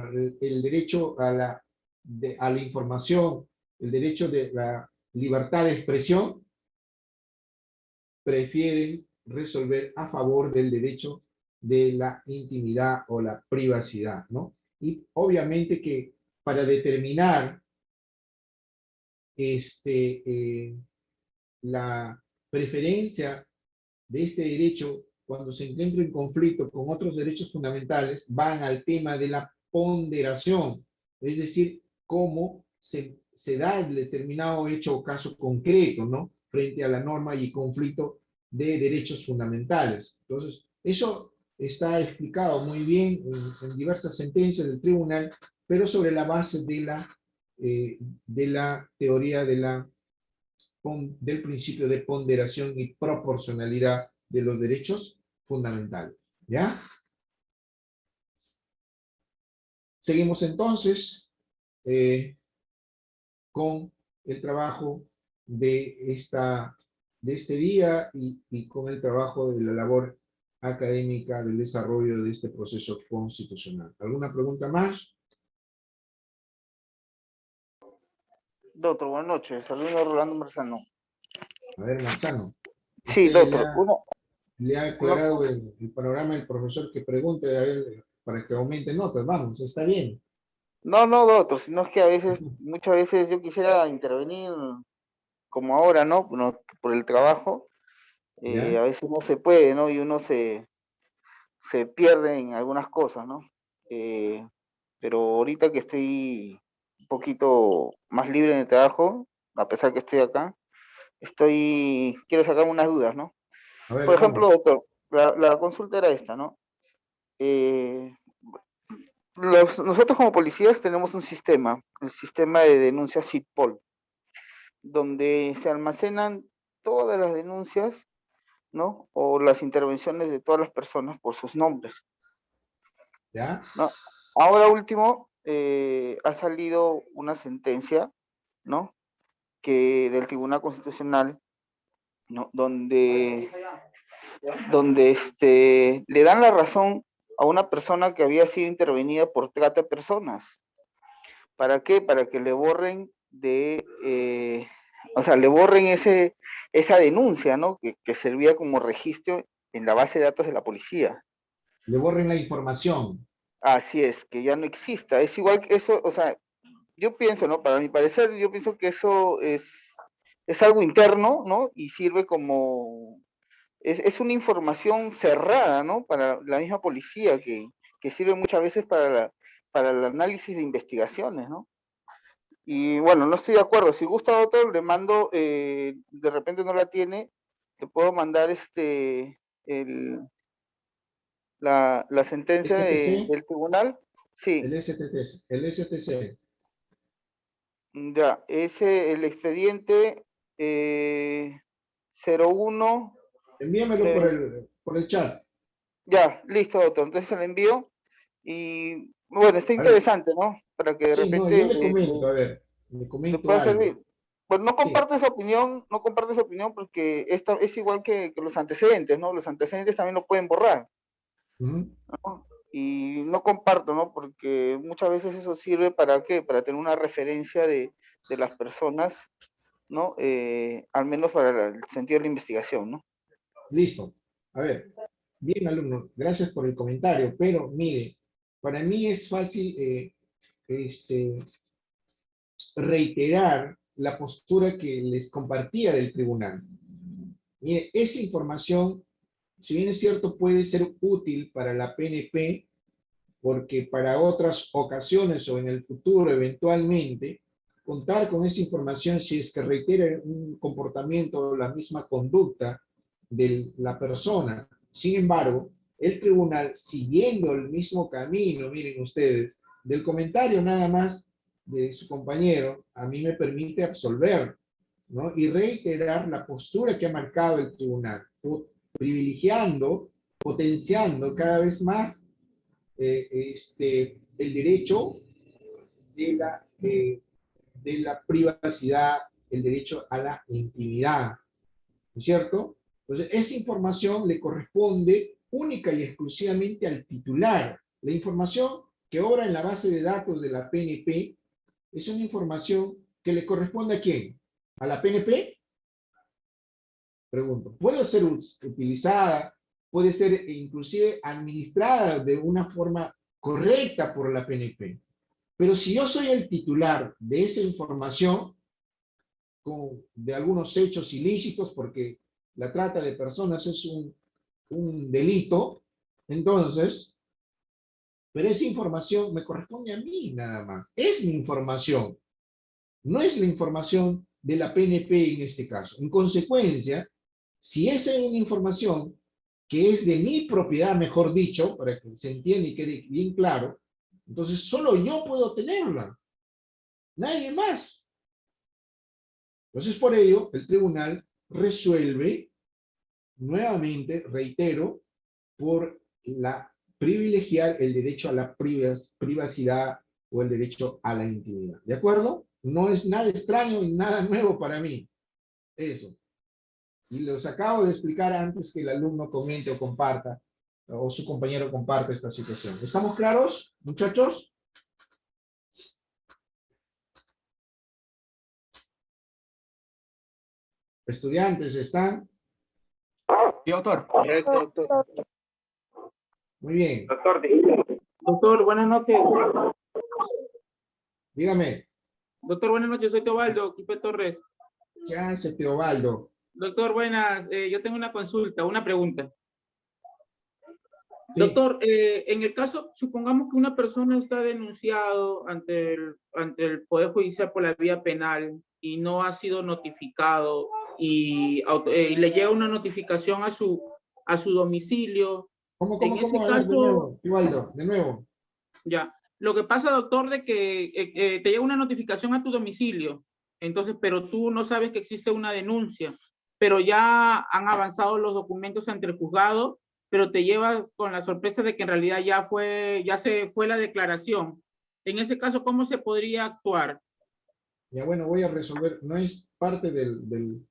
el derecho a la información, el derecho de la libertad de expresión, prefieren resolver a favor del derecho de la intimidad o la privacidad, ¿no? Y obviamente que para determinar la preferencia de este derecho cuando se encuentra en conflicto con otros derechos fundamentales, van al tema de la ponderación, es decir, cómo se da el determinado hecho o caso concreto, ¿no? Frente a la norma y conflicto de derechos fundamentales. Entonces, eso está explicado muy bien en diversas sentencias del tribunal, pero sobre la base de la teoría del principio de ponderación y proporcionalidad de los derechos fundamentales. ¿Ya? Seguimos entonces con el trabajo de este día y con el trabajo de la labor académica del desarrollo de este proceso constitucional. ¿Alguna pregunta más? Doctor, buenas noches. Saludos a Rolando Marzano. A ver, Marzano. Sí, doctor. Le ha aclarado el panorama el profesor que pregunte a ver, para que aumente notas. Vamos, está bien. No, doctor, sino es que muchas veces yo quisiera intervenir como ahora, ¿no? Bueno, por el trabajo, a veces no se puede, ¿no? Y uno se pierde en algunas cosas, ¿no? Pero ahorita que estoy un poquito más libre en el trabajo, a pesar que estoy acá, quiero sacar unas dudas, ¿no? Ver, por ejemplo, doctor, la consulta era esta, ¿no? Nosotros como policías tenemos un sistema, el sistema de denuncias SITPOL, donde se almacenan todas las denuncias, ¿no? O las intervenciones de todas las personas por sus nombres. ¿Ya? ¿No? Ahora último, ha salido una sentencia, ¿no? Del Tribunal Constitucional, ¿no? Donde le dan la razón a una persona que había sido intervenida por trata de personas. ¿Para qué? Para que le borren le borren esa denuncia, ¿no? Que servía como registro en la base de datos de la policía. Le borren la información. Así es, que ya no exista. Es igual que eso, o sea, yo pienso, ¿no? Para mi parecer, yo pienso que eso es algo interno, ¿no? Y sirve como... Es una información cerrada, ¿no? Para la misma policía, que sirve muchas veces para el análisis de investigaciones, ¿no? Y bueno, no estoy de acuerdo. Si gusta, doctor, le mando, de repente no la tiene, le puedo mandar la sentencia del tribunal. Sí. El STC. Ya, el expediente 01. Envíamelo por el chat. Ya, listo, doctor. Entonces se lo envío. Y bueno, está interesante, ¿no? Para que de repente... No, yo le comento, a ver, le comento pueda algo. servir. Pues no comparto esa opinión, no comparto esa opinión porque esta es igual que los antecedentes, ¿no? Los antecedentes también lo pueden borrar, ¿no? Y no comparto, ¿no? Porque muchas veces eso sirve para ¿qué? Para tener una referencia de las personas, ¿no? Al menos para el sentido de la investigación, ¿no? Listo. A ver, bien, alumno, gracias por el comentario, pero mire, para mí es fácil reiterar la postura que les compartía del tribunal. Mire, esa información, si bien es cierto, puede ser útil para la PNP, porque para otras ocasiones o en el futuro, eventualmente, contar con esa información si es que reitera un comportamiento o la misma conducta de la persona. Sin embargo, el tribunal, siguiendo el mismo camino, miren ustedes, del comentario nada más de su compañero, a mí me permite absolver, ¿no? Y reiterar la postura que ha marcado el tribunal, privilegiando, potenciando cada vez más el derecho de la privacidad, el derecho a la intimidad, ¿no es cierto? Entonces, esa información le corresponde única y exclusivamente al titular. La información que obra en la base de datos de la PNP es una información que le corresponde ¿a quién? ¿A la PNP? Pregunto. ¿Puede ser utilizada, puede ser inclusive administrada de una forma correcta por la PNP? Pero si yo soy el titular de esa información, de algunos hechos ilícitos, porque la trata de personas es un delito, entonces, pero esa información me corresponde a mí nada más. Es mi información, no es la información de la PNP en este caso. En consecuencia, si esa es una información que es de mi propiedad, mejor dicho, para que se entienda y quede bien claro, entonces solo yo puedo tenerla, nadie más. Entonces por ello el tribunal resuelve nuevamente, reitero, por privilegiar el derecho a la privacidad o el derecho a la intimidad. ¿De acuerdo? No es nada extraño y nada nuevo para mí. Eso. Y los acabo de explicar antes que el alumno comente o comparta, o su compañero comparta esta situación. ¿Estamos claros, muchachos? ¿Estudiantes están? Sí, doctor. Correcto, doctor. Muy bien. Doctor, buenas noches. Dígame. Doctor, buenas noches. Soy Teobaldo, Quipe Torres. ¿Qué hace Teobaldo? Doctor, buenas. Yo tengo una consulta, una pregunta. Sí. Doctor, en el caso, supongamos que una persona está denunciado ante el Poder Judicial por la vía penal y no ha sido notificado y le llega una notificación a su domicilio. ¿Cómo? En ese A ver, caso, de nuevo, Teobaldo, de nuevo. Ya. Lo que pasa, doctor, de que te llega una notificación a tu domicilio, entonces, pero tú no sabes que existe una denuncia, pero ya han avanzado los documentos ante el juzgado, pero te llevas con la sorpresa de que en realidad ya se fue la declaración. En ese caso, ¿cómo se podría actuar? Ya bueno, voy a resolver, no es parte del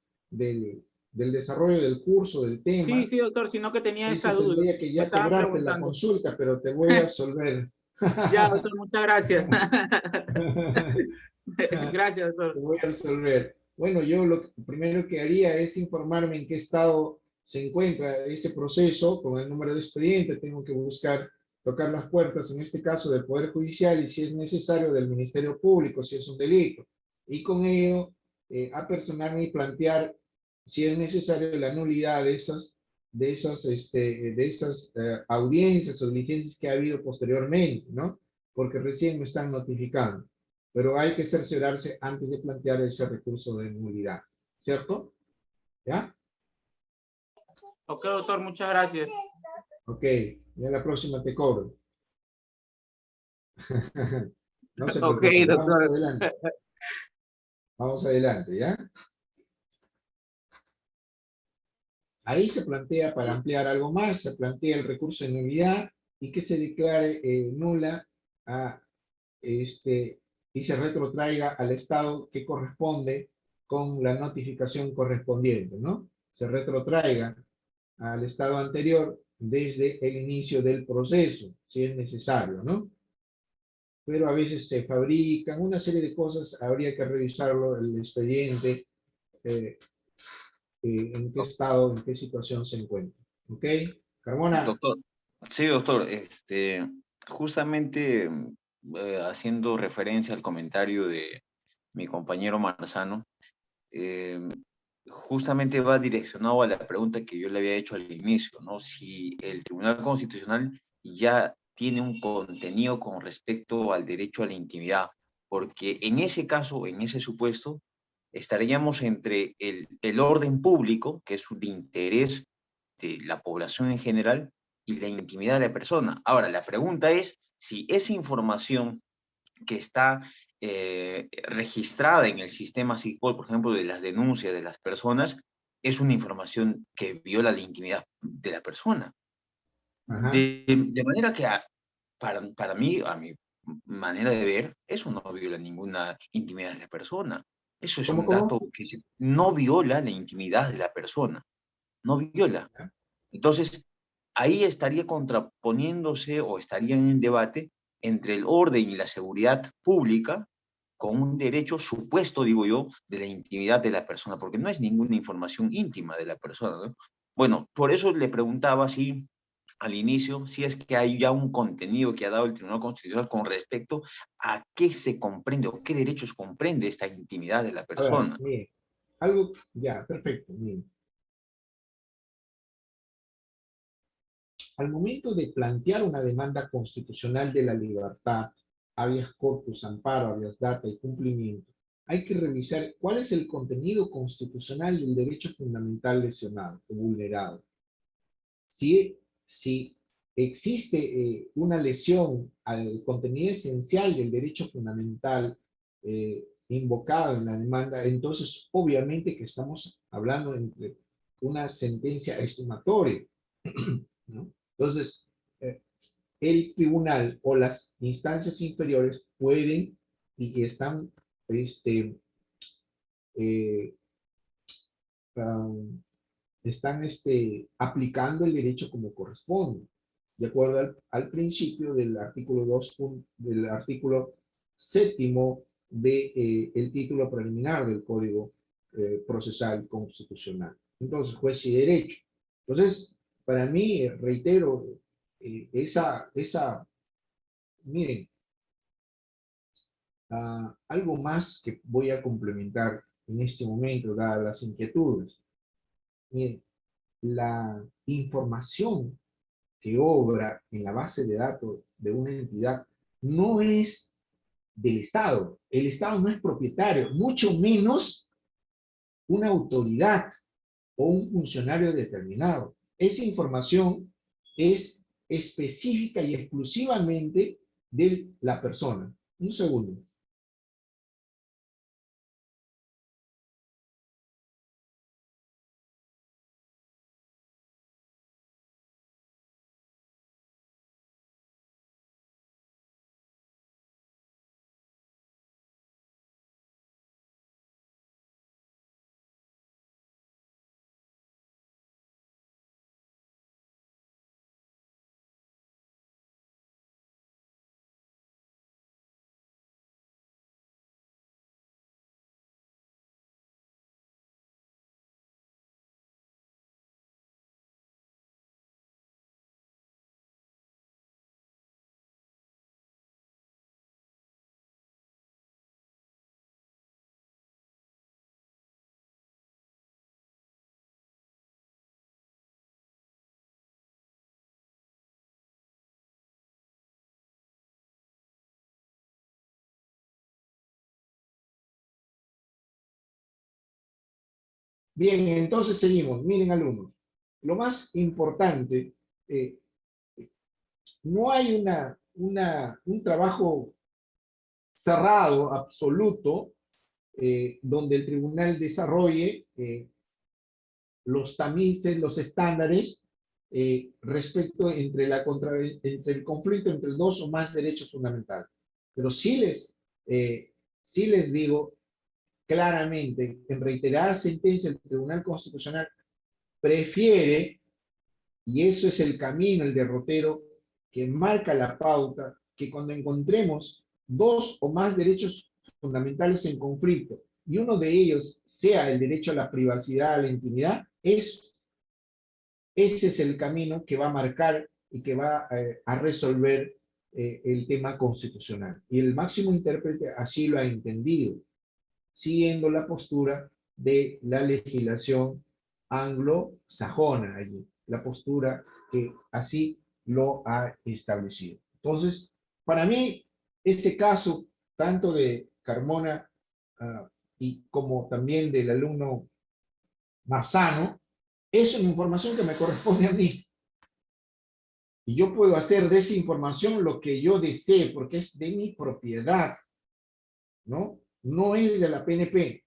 desarrollo del curso, del tema. Sí, doctor, sino que tenía esa Eso duda. tendría que ya cobrarte la consulta, pero te voy a absolver. Ya, doctor, muchas gracias. Gracias, doctor. Te voy a absolver. Bueno, yo lo primero que haría es informarme en qué estado se encuentra ese proceso con el número de expediente. Tengo que buscar, tocar las puertas, en este caso del Poder Judicial, y si es necesario del Ministerio Público, si es un delito. Y con ello, apersonarme y plantear si es necesario la nulidad de esas audiencias o diligencias que ha habido posteriormente, ¿no? Porque recién me están notificando. Pero hay que cerciorarse antes de plantear ese recurso de nulidad, ¿cierto? ¿Ya? Ok, doctor, muchas gracias. Ok, ya la próxima te cobro. No se Ok, preocupe, doctor. vamos adelante. Vamos adelante, ¿ya? Ahí se plantea, para ampliar algo más, se plantea el recurso de nulidad y que se declare nula y se retrotraiga al estado que corresponde con la notificación correspondiente, ¿no? Se retrotraiga al estado anterior desde el inicio del proceso, si es necesario, ¿no? Pero a veces se fabrican una serie de cosas, habría que revisarlo, el expediente, en qué estado, en qué situación se encuentra. ¿Ok? Carmona. Doctor, sí, doctor, justamente haciendo referencia al comentario de mi compañero Marzano, justamente va direccionado a la pregunta que yo le había hecho al inicio, ¿no? Si el Tribunal Constitucional ya tiene un contenido con respecto al derecho a la intimidad, porque en ese caso, en ese supuesto, estaríamos entre el orden público, que es de interés de la población en general, y la intimidad de la persona. Ahora, la pregunta es si esa información que está registrada en el sistema SIGPOL, por ejemplo, de las denuncias de las personas, es una información que viola la intimidad de la persona. De manera que para mí, a mi manera de ver, eso no viola ninguna intimidad de la persona. Eso es un dato que no viola la intimidad de la persona. No viola. Entonces, ahí estaría contraponiéndose o estaría en un debate entre el orden y la seguridad pública con un derecho supuesto, digo yo, de la intimidad de la persona, porque no es ninguna información íntima de la persona, ¿no? Bueno, por eso le preguntaba si al inicio, si es que hay ya un contenido que ha dado el Tribunal Constitucional con respecto a qué se comprende o qué derechos comprende esta intimidad de la persona. A ver, mire, algo, ya, perfecto, mire. Al momento de plantear una demanda constitucional de la libertad, habeas corpus, amparo, habeas data y cumplimiento, hay que revisar cuál es el contenido constitucional del derecho fundamental lesionado o vulnerado. Si existe una lesión al contenido esencial del derecho fundamental invocado en la demanda, entonces obviamente que estamos hablando de una sentencia estimatoria, ¿no? Entonces, el tribunal o las instancias inferiores pueden y están aplicando el derecho como corresponde, de acuerdo al principio del artículo 2, del artículo 7º del título preliminar del Código Procesal Constitucional. Entonces, juez y derecho. Entonces, para mí, reitero, miren, algo más que voy a complementar en este momento, dadas las inquietudes. Miren, la información que obra en la base de datos de una entidad no es del Estado. El Estado no es propietario, mucho menos una autoridad o un funcionario determinado. Esa información es específica y exclusivamente de la persona. Un segundo. Bien, entonces seguimos. Miren, alumnos. Lo más importante, no hay un trabajo cerrado, absoluto, donde el tribunal desarrolle los tamices, los estándares respecto entre el conflicto entre dos o más derechos fundamentales. Pero sí les digo claramente, en reiterada sentencia, el Tribunal Constitucional prefiere, y eso es el camino, el derrotero, que marca la pauta, que cuando encontremos dos o más derechos fundamentales en conflicto, y uno de ellos sea el derecho a la privacidad, a la intimidad, ese es el camino que va a marcar y que va a resolver el tema constitucional. Y el máximo intérprete así lo ha entendido, siguiendo la postura de la legislación anglosajona allí, la postura que así lo ha establecido. Entonces, para mí, ese caso, tanto de Carmona y como también del alumno Marzano, es una información que me corresponde a mí. Y yo puedo hacer de esa información lo que yo desee, porque es de mi propiedad, ¿no? No es de la PNP.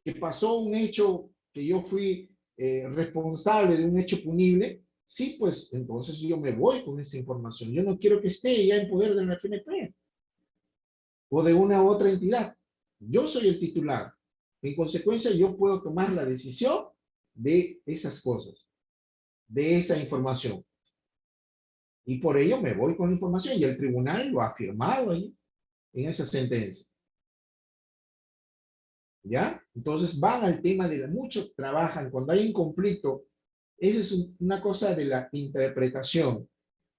Que pasó un hecho que yo fui responsable de un hecho punible, sí, pues entonces yo me voy con esa información. Yo no quiero que esté ya en poder de la PNP o de una u otra entidad. Yo soy el titular. En consecuencia, yo puedo tomar la decisión de esas cosas, de esa información. Y por ello me voy con la información y el tribunal lo ha afirmado ahí en esa sentencia. ¿Ya? Entonces van al tema de muchos trabajan, cuando hay un conflicto, esa es una cosa de la interpretación,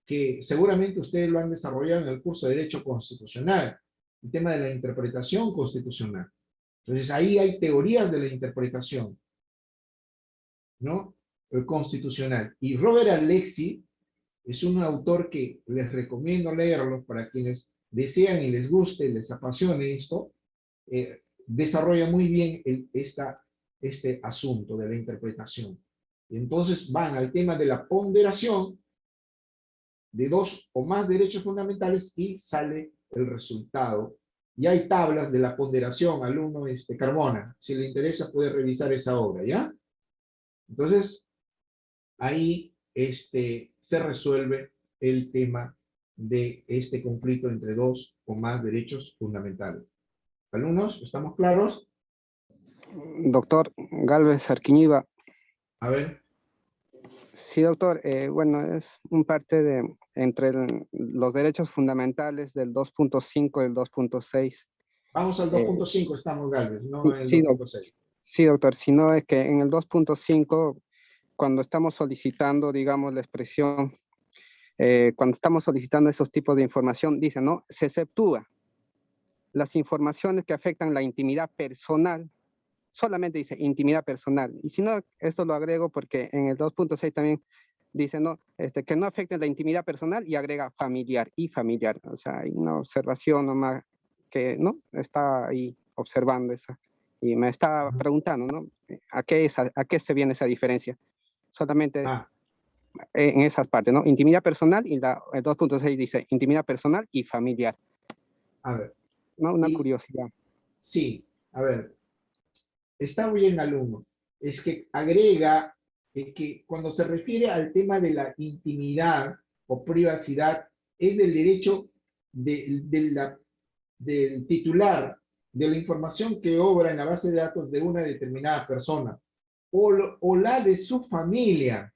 que seguramente ustedes lo han desarrollado en el curso de Derecho Constitucional, el tema de la interpretación constitucional. Entonces ahí hay teorías de la interpretación, ¿no? El constitucional. Y Robert Alexi es un autor que les recomiendo leerlo para quienes desean y les guste, les apasione esto, desarrolla muy bien este asunto de la interpretación. Y entonces van al tema de la ponderación de dos o más derechos fundamentales y sale el resultado. Y hay tablas de la ponderación, alumno Carmona. Si le interesa puede revisar esa obra, ¿ya? Entonces, ahí se resuelve el tema de este conflicto entre dos o más derechos fundamentales. Alumnos, ¿estamos claros? Doctor Gálvez Arquiñiva. A ver. Sí, doctor. Bueno, es un parte entre los derechos fundamentales del 2.5 y el 2.6. Vamos al 2.5, estamos, Gálvez, no en el sí, 2.6. Sí, doctor. Sino es que en el 2.5, cuando estamos solicitando, digamos, la expresión, cuando estamos solicitando esos tipos de información, dice, ¿no? Se exceptúa las informaciones que afectan la intimidad personal, solamente dice intimidad personal. Y si no, esto lo agrego porque en el 2.6 también dice, ¿no? Que no afecten la intimidad personal y agrega familiar y familiar. O sea, hay una observación nomás que, ¿no? Está ahí observando esa. Y me estaba preguntando, ¿no? ¿A qué se viene esa diferencia? Solamente en esas partes, ¿no? Intimidad personal y el 2.6 dice intimidad personal y familiar. A ver. ¿No? Una curiosidad. Sí, a ver. Está bien, alumno. Es que agrega que cuando se refiere al tema de la intimidad o privacidad, es del derecho del titular de la información que obra en la base de datos de una determinada persona, o la de su familia,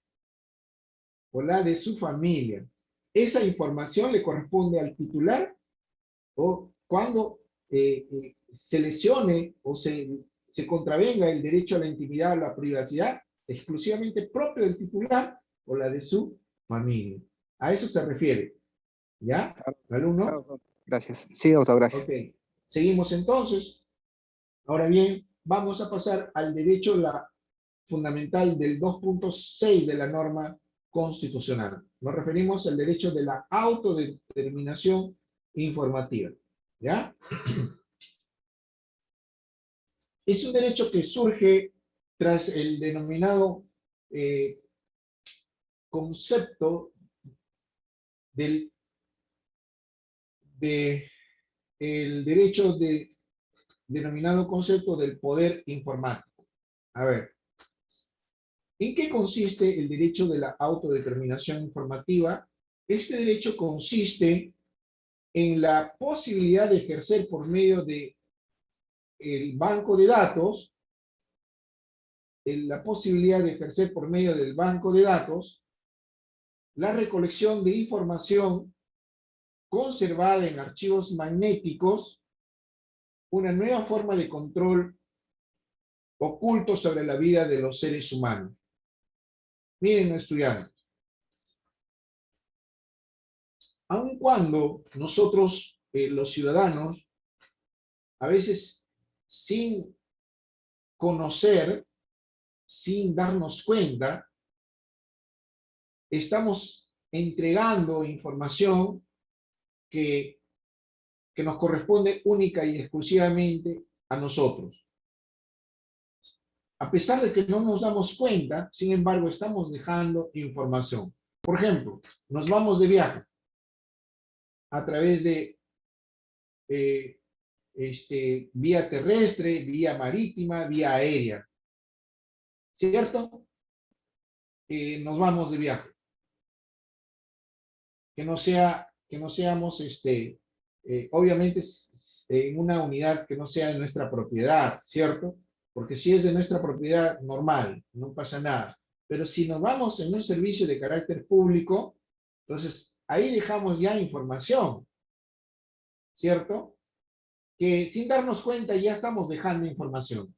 Esa información le corresponde al titular, o cuando se lesione o se contravenga el derecho a la intimidad o la privacidad, exclusivamente propio del titular o la de su familia. A eso se refiere. ¿Ya? ¿Alumno? Gracias. Sí, doctor, gracias. Ok. Seguimos entonces. Ahora bien, vamos a pasar al derecho fundamental del 2.6 de la norma constitucional. Nos referimos al derecho de la autodeterminación informativa. ¿Ya? Es un derecho que surge tras el denominado concepto el derecho denominado concepto del poder informático. A ver, ¿en qué consiste el derecho de la autodeterminación informativa? Este derecho consiste en la posibilidad de ejercer por medio de el banco de datos, la posibilidad de ejercer por medio del banco de datos la recolección de información conservada en archivos magnéticos, una nueva forma de control oculto sobre la vida de los seres humanos. Miren, estudiantes, aun cuando nosotros, los ciudadanos, a veces sin conocer, sin darnos cuenta, estamos entregando información que nos corresponde única y exclusivamente a nosotros. A pesar de que no nos damos cuenta, sin embargo, estamos dejando información. Por ejemplo, nos vamos de viaje a través de vía terrestre, vía marítima, vía aérea. ¿Cierto? Nos vamos de viaje. Que no seamos, obviamente, en una unidad que no sea de nuestra propiedad, ¿cierto? Porque si es de nuestra propiedad, normal, no pasa nada. Pero si nos vamos en un servicio de carácter público, entonces ahí dejamos ya información, ¿cierto? Que sin darnos cuenta ya estamos dejando información.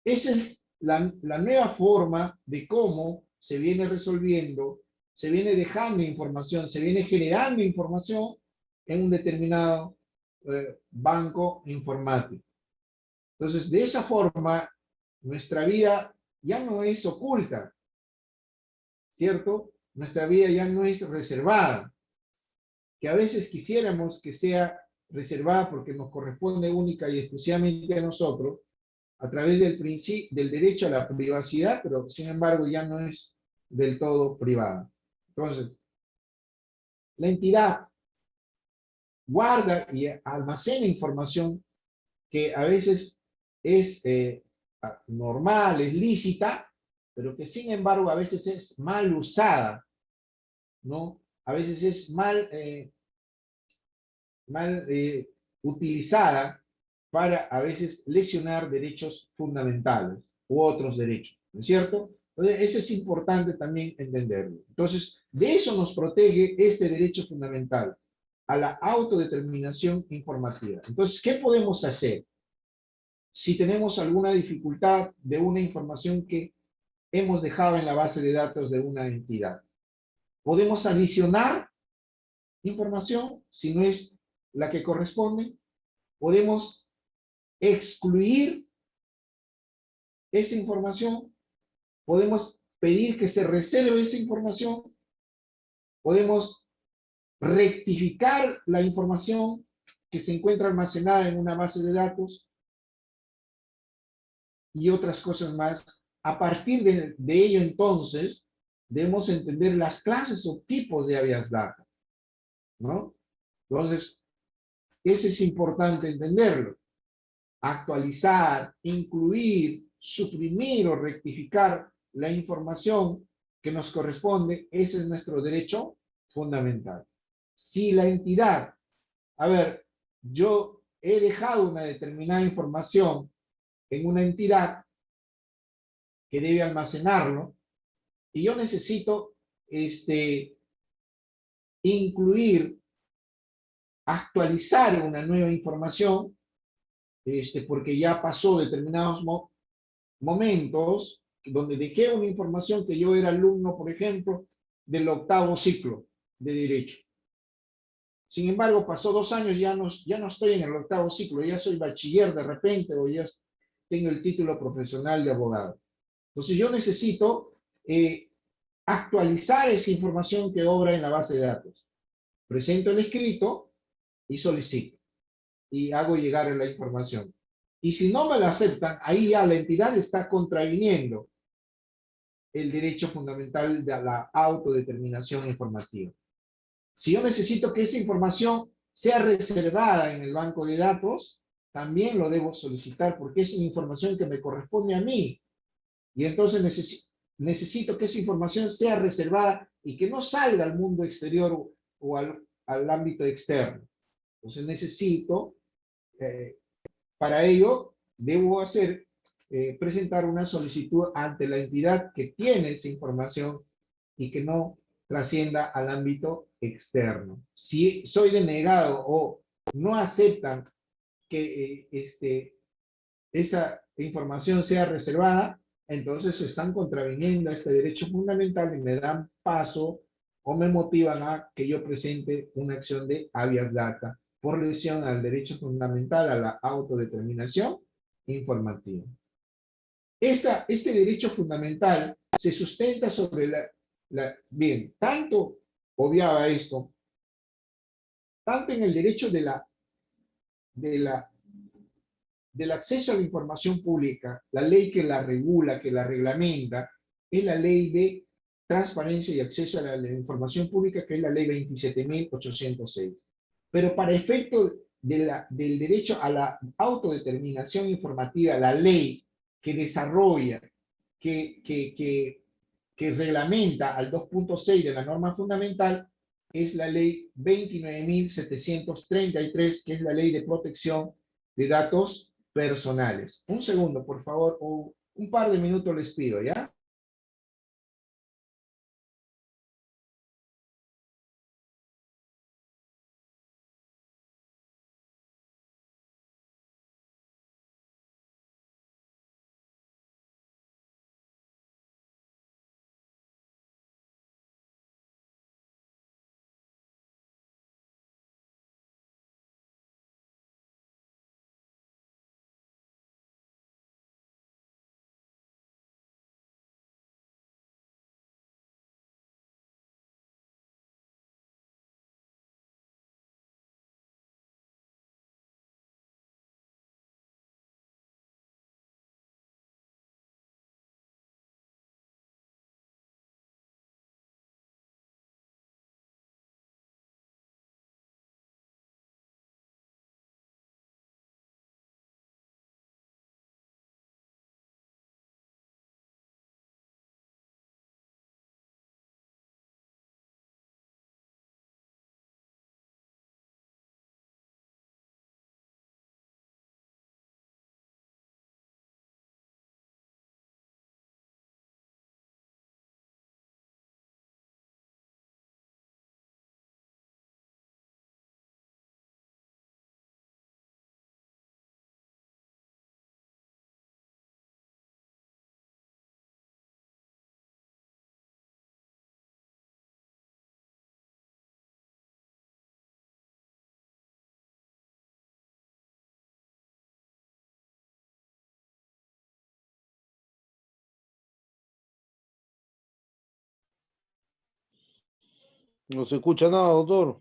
Esa es la nueva forma de cómo se viene resolviendo, se viene dejando información, se viene generando información en un determinado banco informático. Entonces, de esa forma, nuestra vida ya no es oculta, ¿cierto? Nuestra vida ya no es reservada, que a veces quisiéramos que sea reservada porque nos corresponde única y exclusivamente a nosotros, a través del derecho a la privacidad, pero sin embargo ya no es del todo privada. Entonces, la entidad guarda y almacena información que a veces es normal, es lícita, pero que sin embargo a veces es mal usada, ¿no? A veces es mal utilizada para a veces lesionar derechos fundamentales u otros derechos, ¿no es cierto? Entonces, eso es importante también entenderlo. Entonces, de eso nos protege este derecho fundamental, a la autodeterminación informativa. Entonces, ¿qué podemos hacer si tenemos alguna dificultad de una información que hemos dejado en la base de datos de una entidad? ¿Podemos adicionar información si no es la que corresponde? ¿Podemos excluir esa información? ¿Podemos pedir que se reserve esa información? ¿Podemos rectificar la información que se encuentra almacenada en una base de datos? Y otras cosas más. A partir de ello, entonces, debemos entender las clases o tipos de habeas data, ¿no? Entonces, eso es importante entenderlo. Actualizar, incluir, suprimir o rectificar la información que nos corresponde, ese es nuestro derecho fundamental. Si la entidad, a ver, yo he dejado una determinada información en una entidad que debe almacenarlo, y yo necesito incluir, actualizar una nueva información, porque ya pasó determinados momentos donde dejé una información que yo era alumno, por ejemplo, del 8º ciclo de Derecho. Sin embargo, pasó 2 años, ya no estoy en el 8º ciclo, ya soy bachiller de repente, o ya tengo el título profesional de abogado. Entonces yo necesito actualizar esa información que obra en la base de datos. Presento el escrito y solicito. Y hago llegar a la información. Y si no me la aceptan, ahí ya la entidad está contraviniendo el derecho fundamental de la autodeterminación informativa. Si yo necesito que esa información sea reservada en el banco de datos, también lo debo solicitar porque es información que me corresponde a mí. Y entonces necesito que esa información sea reservada y que no salga al mundo exterior o al ámbito externo. Entonces necesito, para ello, debo hacer, presentar una solicitud ante la entidad que tiene esa información y que no trascienda al ámbito externo. Si soy denegado o no aceptan que esa información sea reservada, entonces están contraviniendo este derecho fundamental y me dan paso o me motivan a que yo presente una acción de habeas data por lesión al derecho fundamental a la autodeterminación informativa. Este derecho fundamental se sustenta sobre bien, tanto obviaba esto, tanto en el derecho del acceso a la información pública, la ley que la regula, que la reglamenta, es la ley de transparencia y acceso a la información pública, que es la ley 27.806. Pero para efecto del derecho a la autodeterminación informativa, la ley que desarrolla, que reglamenta al 2.6 de la norma fundamental, es la ley 29.733, que es la ley de protección de datos personales. Un segundo, por favor, o un par de minutos les pido, ¿ya? No se escucha nada, doctor.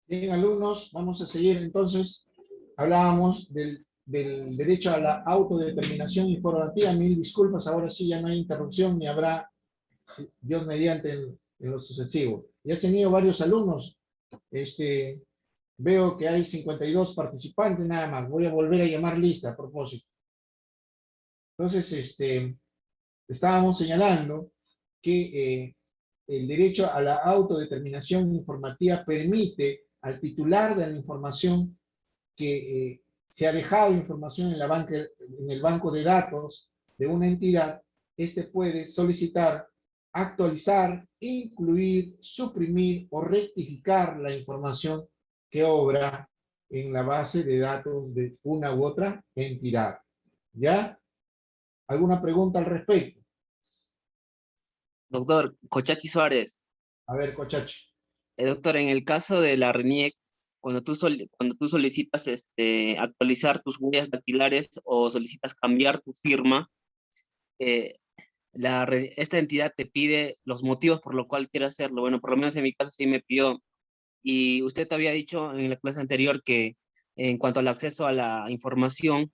Bien, alumnos, vamos a seguir entonces hablábamos del derecho a la autodeterminación informativa. Mil disculpas, ahora sí ya no hay interrupción ni habrá, Dios mediante, en lo sucesivo. Ya se han ido varios alumnos. Veo que hay 52 participantes nada más. Voy a volver a llamar lista a propósito. Entonces, estábamos señalando que el derecho a la autodeterminación informativa permite al titular de la información que se ha dejado información en el banco de datos de una entidad, puede solicitar, actualizar, incluir, suprimir o rectificar la información que obra en la base de datos de una u otra entidad. ¿Ya? ¿Alguna pregunta al respecto? Doctor, Cochachi Suárez. A ver, Cochachi. Doctor, en el caso de la RENIEC, cuando tú solicitas actualizar tus huellas dactilares o solicitas cambiar tu firma, esta entidad te pide los motivos por lo cual quiere hacerlo. Bueno, por lo menos en mi caso sí me pidió. Y usted había dicho en la clase anterior que en cuanto al acceso a la información,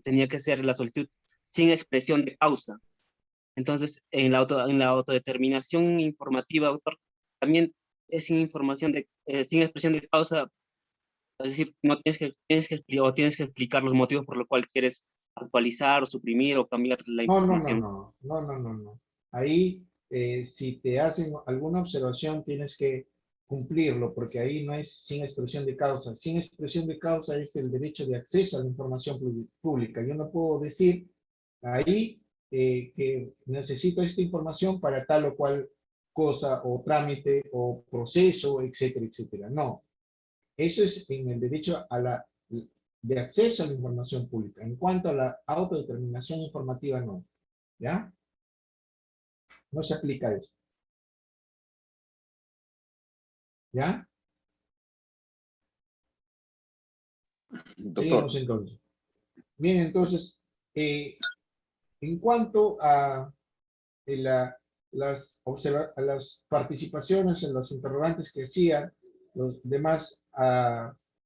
tenía que ser la solicitud sin expresión de causa. Entonces, en la autodeterminación informativa, doctor, también es sin información sin expresión de causa, es decir, no tienes que explicar los motivos por los cuales quieres actualizar o suprimir o cambiar la información. No. Ahí, si te hacen alguna observación, tienes que cumplirlo, porque ahí no es sin expresión de causa. Sin expresión de causa es el derecho de acceso a la información pública. Yo no puedo decir ahí que necesito esta información para tal o cual cosa o trámite o proceso, etcétera, etcétera. No. Eso es en el derecho de acceso a la información pública. En cuanto a la autodeterminación informativa, no. ¿Ya? No se aplica eso. ¿Ya? Doctor. Seguimos entonces. Bien, entonces, en cuanto a las participaciones en los interrogantes que hacían los demás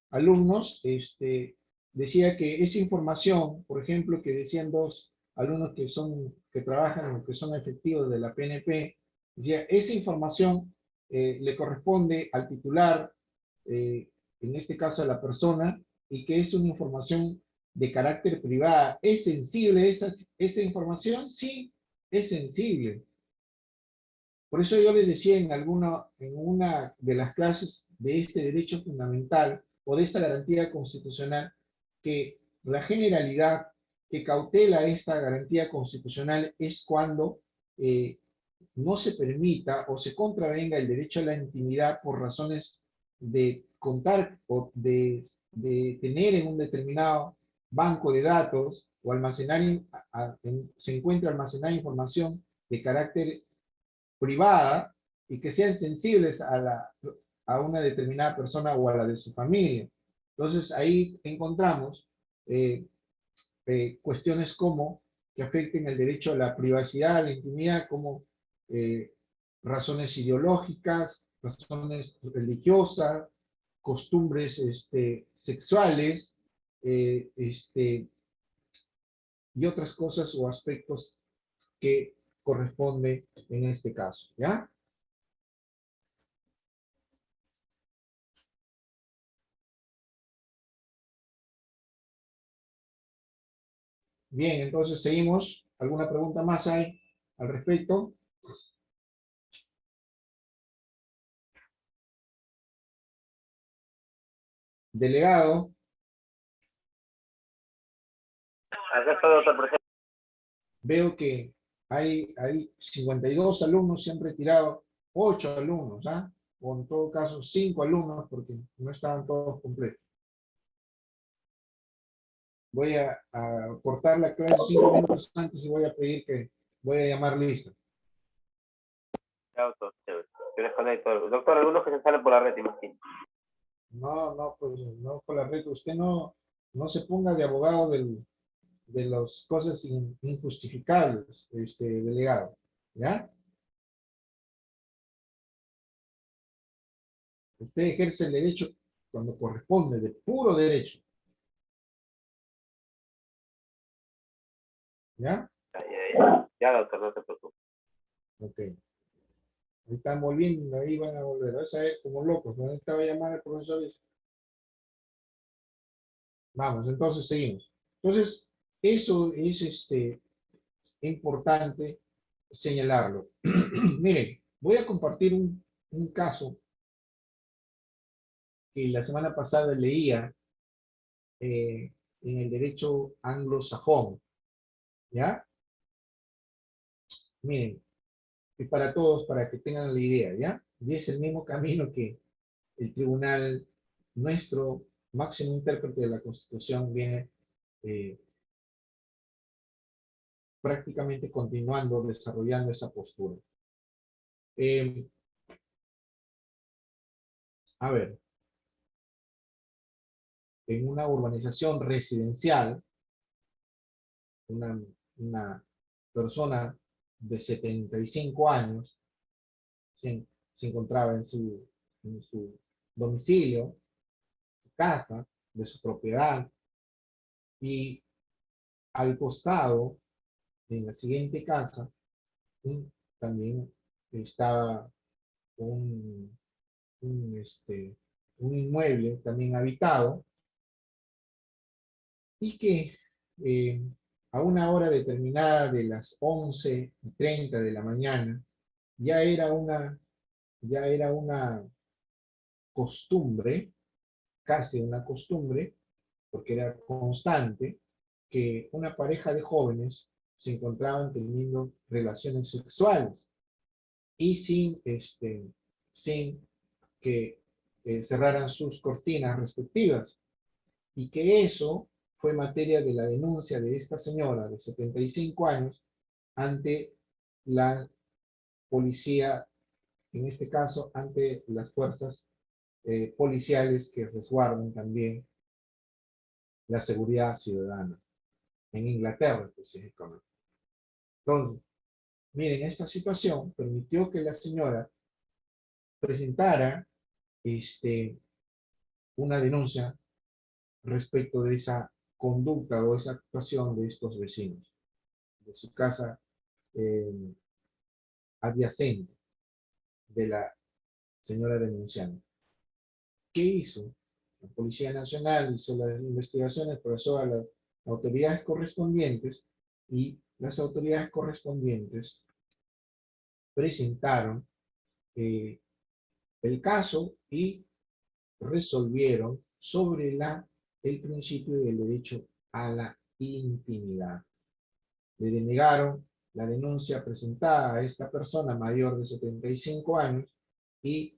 alumnos, decía que esa información, por ejemplo, que decían dos alumnos que trabajan o que son efectivos de la PNP, decía, esa información le corresponde al titular, en este caso a la persona, y que es una información de carácter privada. ¿Es sensible esa información? Sí, es sensible. Por eso yo les decía en una de las clases de este derecho fundamental o de esta garantía constitucional que la generalidad que cautela esta garantía constitucional es cuando no se permita o se contravenga el derecho a la intimidad por razones de contar o de tener en un determinado banco de datos o almacenar, se encuentra almacenada información de carácter privada y que sean sensibles a una determinada persona o a la de su familia. Entonces ahí encontramos cuestiones como que afecten el derecho a la privacidad, a la intimidad, como razones ideológicas, razones religiosas, costumbres sexuales, y otras cosas o aspectos que corresponde en este caso, ¿ya? Bien, entonces seguimos. ¿Alguna pregunta más hay al respecto? Delegado. Veo que hay 52 alumnos, se han retirado 8 alumnos, ¿ah? O en todo caso 5 alumnos, porque no estaban todos completos. Voy a cortar la clase 5 minutos antes y voy a pedir voy a llamar lista. Doctor, yo desconecto. Doctor, algunos que se salen por la red, imagino. No, pues no por la red. Usted no se ponga de abogado de las cosas injustificables, delegado. ¿Ya? Usted ejerce el derecho cuando corresponde, de puro derecho. ¿Ya? Ya, doctor, no se preocupe. Ok. Ahí están volviendo, ahí van a volver. Vas a ver como locos. ¿Dónde estaba a llamar al profesor? Vamos, entonces seguimos. Entonces, eso es importante señalarlo. Miren, voy a compartir un caso que la semana pasada leía en el derecho anglosajón. ¿Ya? Miren, y para todos, para que tengan la idea, ¿ya? Y es el mismo camino que el tribunal, nuestro máximo intérprete de la Constitución, viene prácticamente continuando, desarrollando esa postura. A ver, en una urbanización residencial, una persona de 75 años se encontraba en su domicilio, su casa, de su propiedad, y al costado, en la siguiente casa, también estaba un inmueble también habitado, y que a una hora determinada de las 11:30 de la mañana, ya era una costumbre, casi una costumbre, porque era constante, que una pareja de jóvenes se encontraban teniendo relaciones sexuales y sin que cerraran sus cortinas respectivas, y que eso fue materia de la denuncia de esta señora de 75 años ante la policía, en este caso ante las fuerzas policiales que resguardan también la seguridad ciudadana, en Inglaterra específicamente. Entonces, miren, esta situación permitió que la señora presentara una denuncia respecto de esa conducta o esa actuación de estos vecinos, de su casa adyacente, de la señora denunciante. ¿Qué hizo? La Policía Nacional hizo las investigaciones, pasó a las autoridades correspondientes, y las autoridades correspondientes presentaron el caso y resolvieron sobre el principio del derecho a la intimidad. Le denegaron la denuncia presentada a esta persona mayor de 75 años y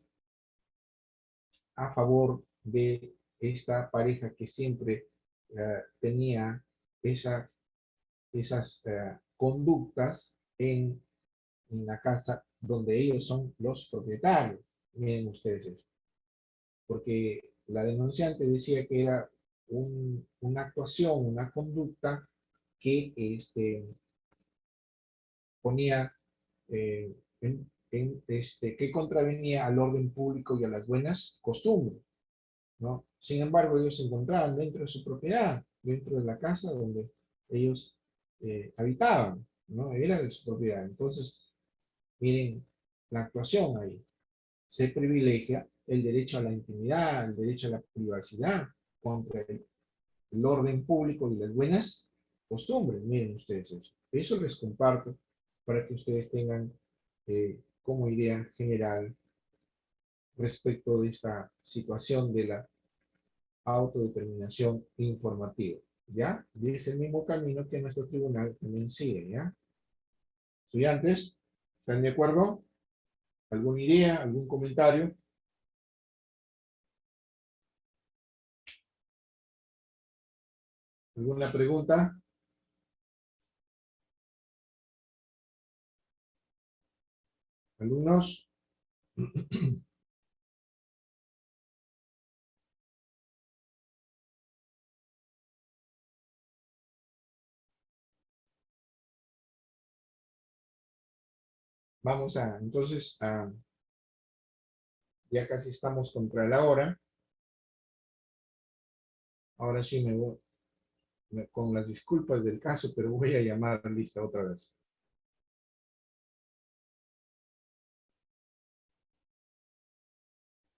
a favor de esta pareja que siempre tenía esas conductas en la casa donde ellos son los propietarios. Miren ustedes eso. Porque la denunciante decía que era una actuación, una conducta que ponía, que contravenía al orden público y a las buenas costumbres, ¿no? Sin embargo, ellos se encontraban dentro de su propiedad, dentro de la casa donde ellos habitaban, ¿no? Era de su propiedad. Entonces, miren la actuación ahí. Se privilegia el derecho a la intimidad, el derecho a la privacidad contra el orden público y las buenas costumbres. Miren ustedes eso. Eso les comparto para que ustedes tengan como idea general respecto de esta situación de la autodeterminación informativa. ¿Ya? Y es el mismo camino que nuestro tribunal también sigue. ¿Ya? Estudiantes, ¿están de acuerdo? ¿Alguna idea? ¿Algún comentario? ¿Alguna pregunta? ¿Alumnos? Vamos entonces, ya casi estamos contra la hora. Ahora sí me voy. con las disculpas del caso, pero voy a llamar a lista otra vez.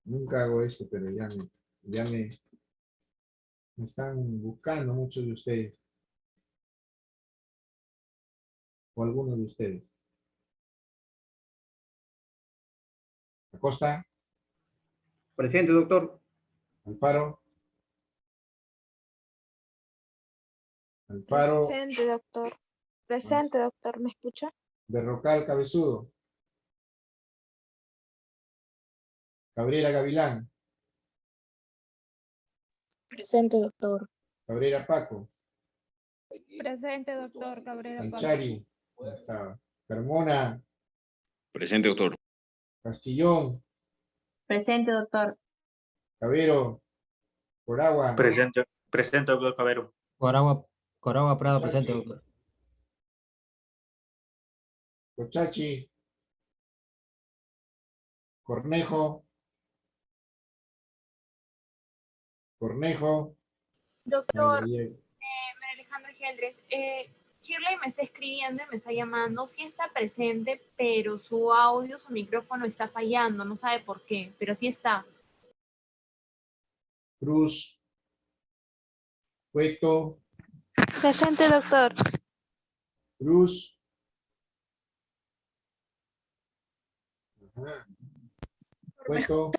Nunca hago esto, pero ya me están buscando muchos de ustedes. O algunos de ustedes. Acosta. Presente, doctor. Alfaro. Alfaro. Presente, doctor. Presente, doctor. ¿Me escucha? Berrocal Cabezudo. Cabrera Gavilán. Presente, doctor. Cabrera Paco. Presente, doctor Cabrera. Anchari. Carmona. Presente, doctor. Castillón. Presente, doctor. Cabero. Coragua. Presente, doctor Cabero. Coragua Prado, presente, doctor. Cochachi. Cornejo. Cornejo. Doctor, Ay, ay, ay. María Alejandra Geldres, Shirley me está escribiendo y me está llamando. Sí está presente, pero su audio, su micrófono está fallando. No sabe por qué, pero sí está. Cruz. Cueto. Presente, doctor. Cruz. Ajá. Cueto.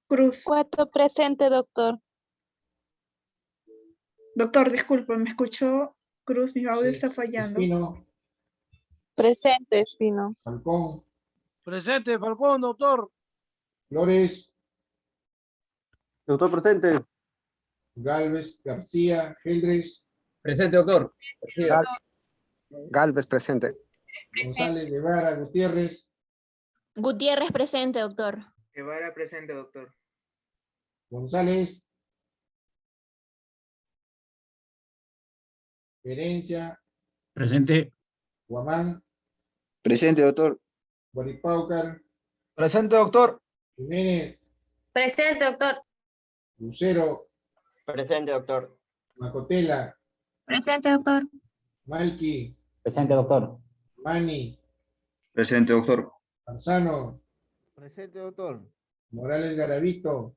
Cruz. Cuatro, presente, doctor. Doctor, disculpe, ¿me escuchó? Cruz, mi audio Sí. está fallando. Espino. Presente, Espino. Falcón. Presente, Falcón, doctor. Flores. Doctor, presente. Galvez. García. Geldres. Presente, doctor. García. Galvez, presente. González. Guevara. Gutiérrez. Gutiérrez presente, doctor. Guevara, presente, doctor. González. Herencia. Presente. Guamán. Presente, doctor. Guaripaucar. Presente, doctor. Jiménez. Presente, doctor. Lucero. Presente, doctor. Macotela. Presente, doctor. Malqui. Presente, doctor. Mani. Presente, doctor. Arzano. Presente, doctor. Morales Garavito.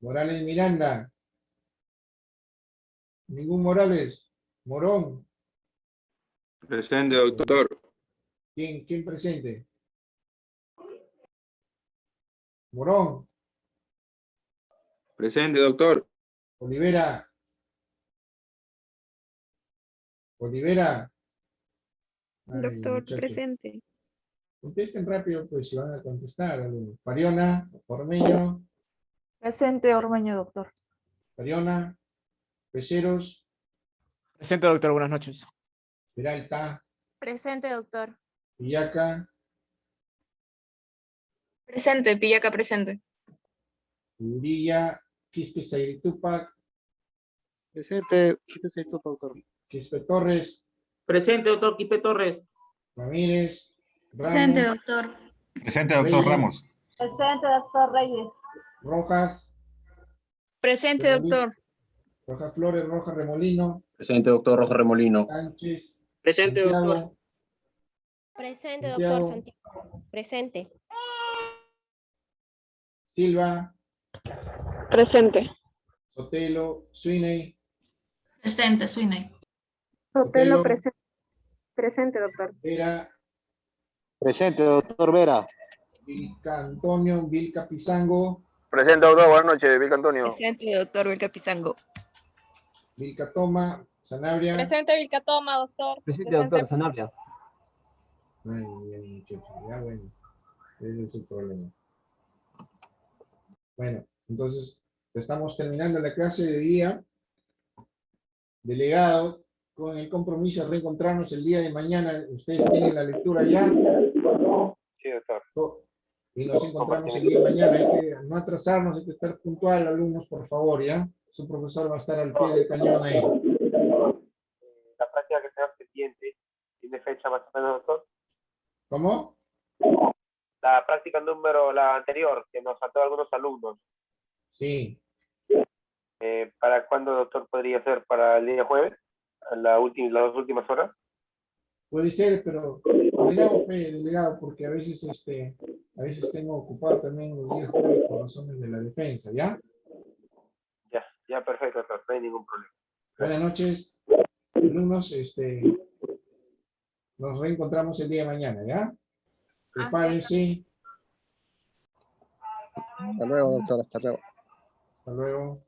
Morales Miranda. Ningún Morales. Morón. Presente, doctor. ¿Quién presente? Morón. Presente, doctor. Olivera. Olivera. Ay, Doctor, muchachos. presente. Contesten rápido, pues si van a contestar. Algunos. Pariona. Ormeño. Presente, Ormeño, doctor. Pariona. Peceros. Presente, doctor. Buenas noches. Peralta. Presente, doctor. Villaca. Presente, Pillaca presente. Urilla. Quispe Tupac. Presente, doctor. Quispe Torres. Presente, doctor Quispe Torres. Ramírez. Presente, Ramos. doctor. Presente, doctor doctor Ramos. Ramos. Presente, doctor Reyes. Rojas. Presente, doctor. Rojas Flores. Rojas Remolino. Presente, doctor Rojo Remolino. Sánchez. Presente, Santiago. doctor. Presente, Santiago. doctor Santiago. Presente. Silva. Presente. Sotelo. Sweeney. Presente, Sweeney. Sotelo. Presente, doctor. Vera. Presente, doctor Vera. Vilca Antonio. Vilca Pizango. Presente, doctor. Buenas noches, Vic Antonio. Presente, doctor Vilca Pizango. Vilca Toma. Sanabria. Presente, Vilca Toma, doctor. Presente, doctor Sanabria. Ay, bien, muchachos, ya bueno. Ese es el problema. Bueno, entonces estamos terminando la clase de día. Delegado, con el compromiso de reencontrarnos el día de mañana. Ustedes tienen la lectura ya. Sí, doctor. Y nos encontramos el día de mañana. Hay que no atrasarnos, hay que estar puntual, alumnos, por favor, ¿ya? Su profesor va a estar al pie del cañón ahí. La práctica que tenemos pendiente, ¿tiene fecha más o menos, doctor? ¿Cómo? La práctica número, la anterior, que nos faltó algunos alumnos. Sí. ¿Para cuándo, doctor, podría ser? ¿Para el día jueves? ¿Las 2 últimas horas? Puede ser, pero delegado, porque a veces tengo ocupado también los días jueves por razones de la defensa, ¿ya? Ya, perfecto, doctor, no hay ningún problema. Buenas noches, alumnos, nos reencontramos el día de mañana, ¿ya? Prepárense. Hasta luego, doctor, hasta luego. Hasta luego.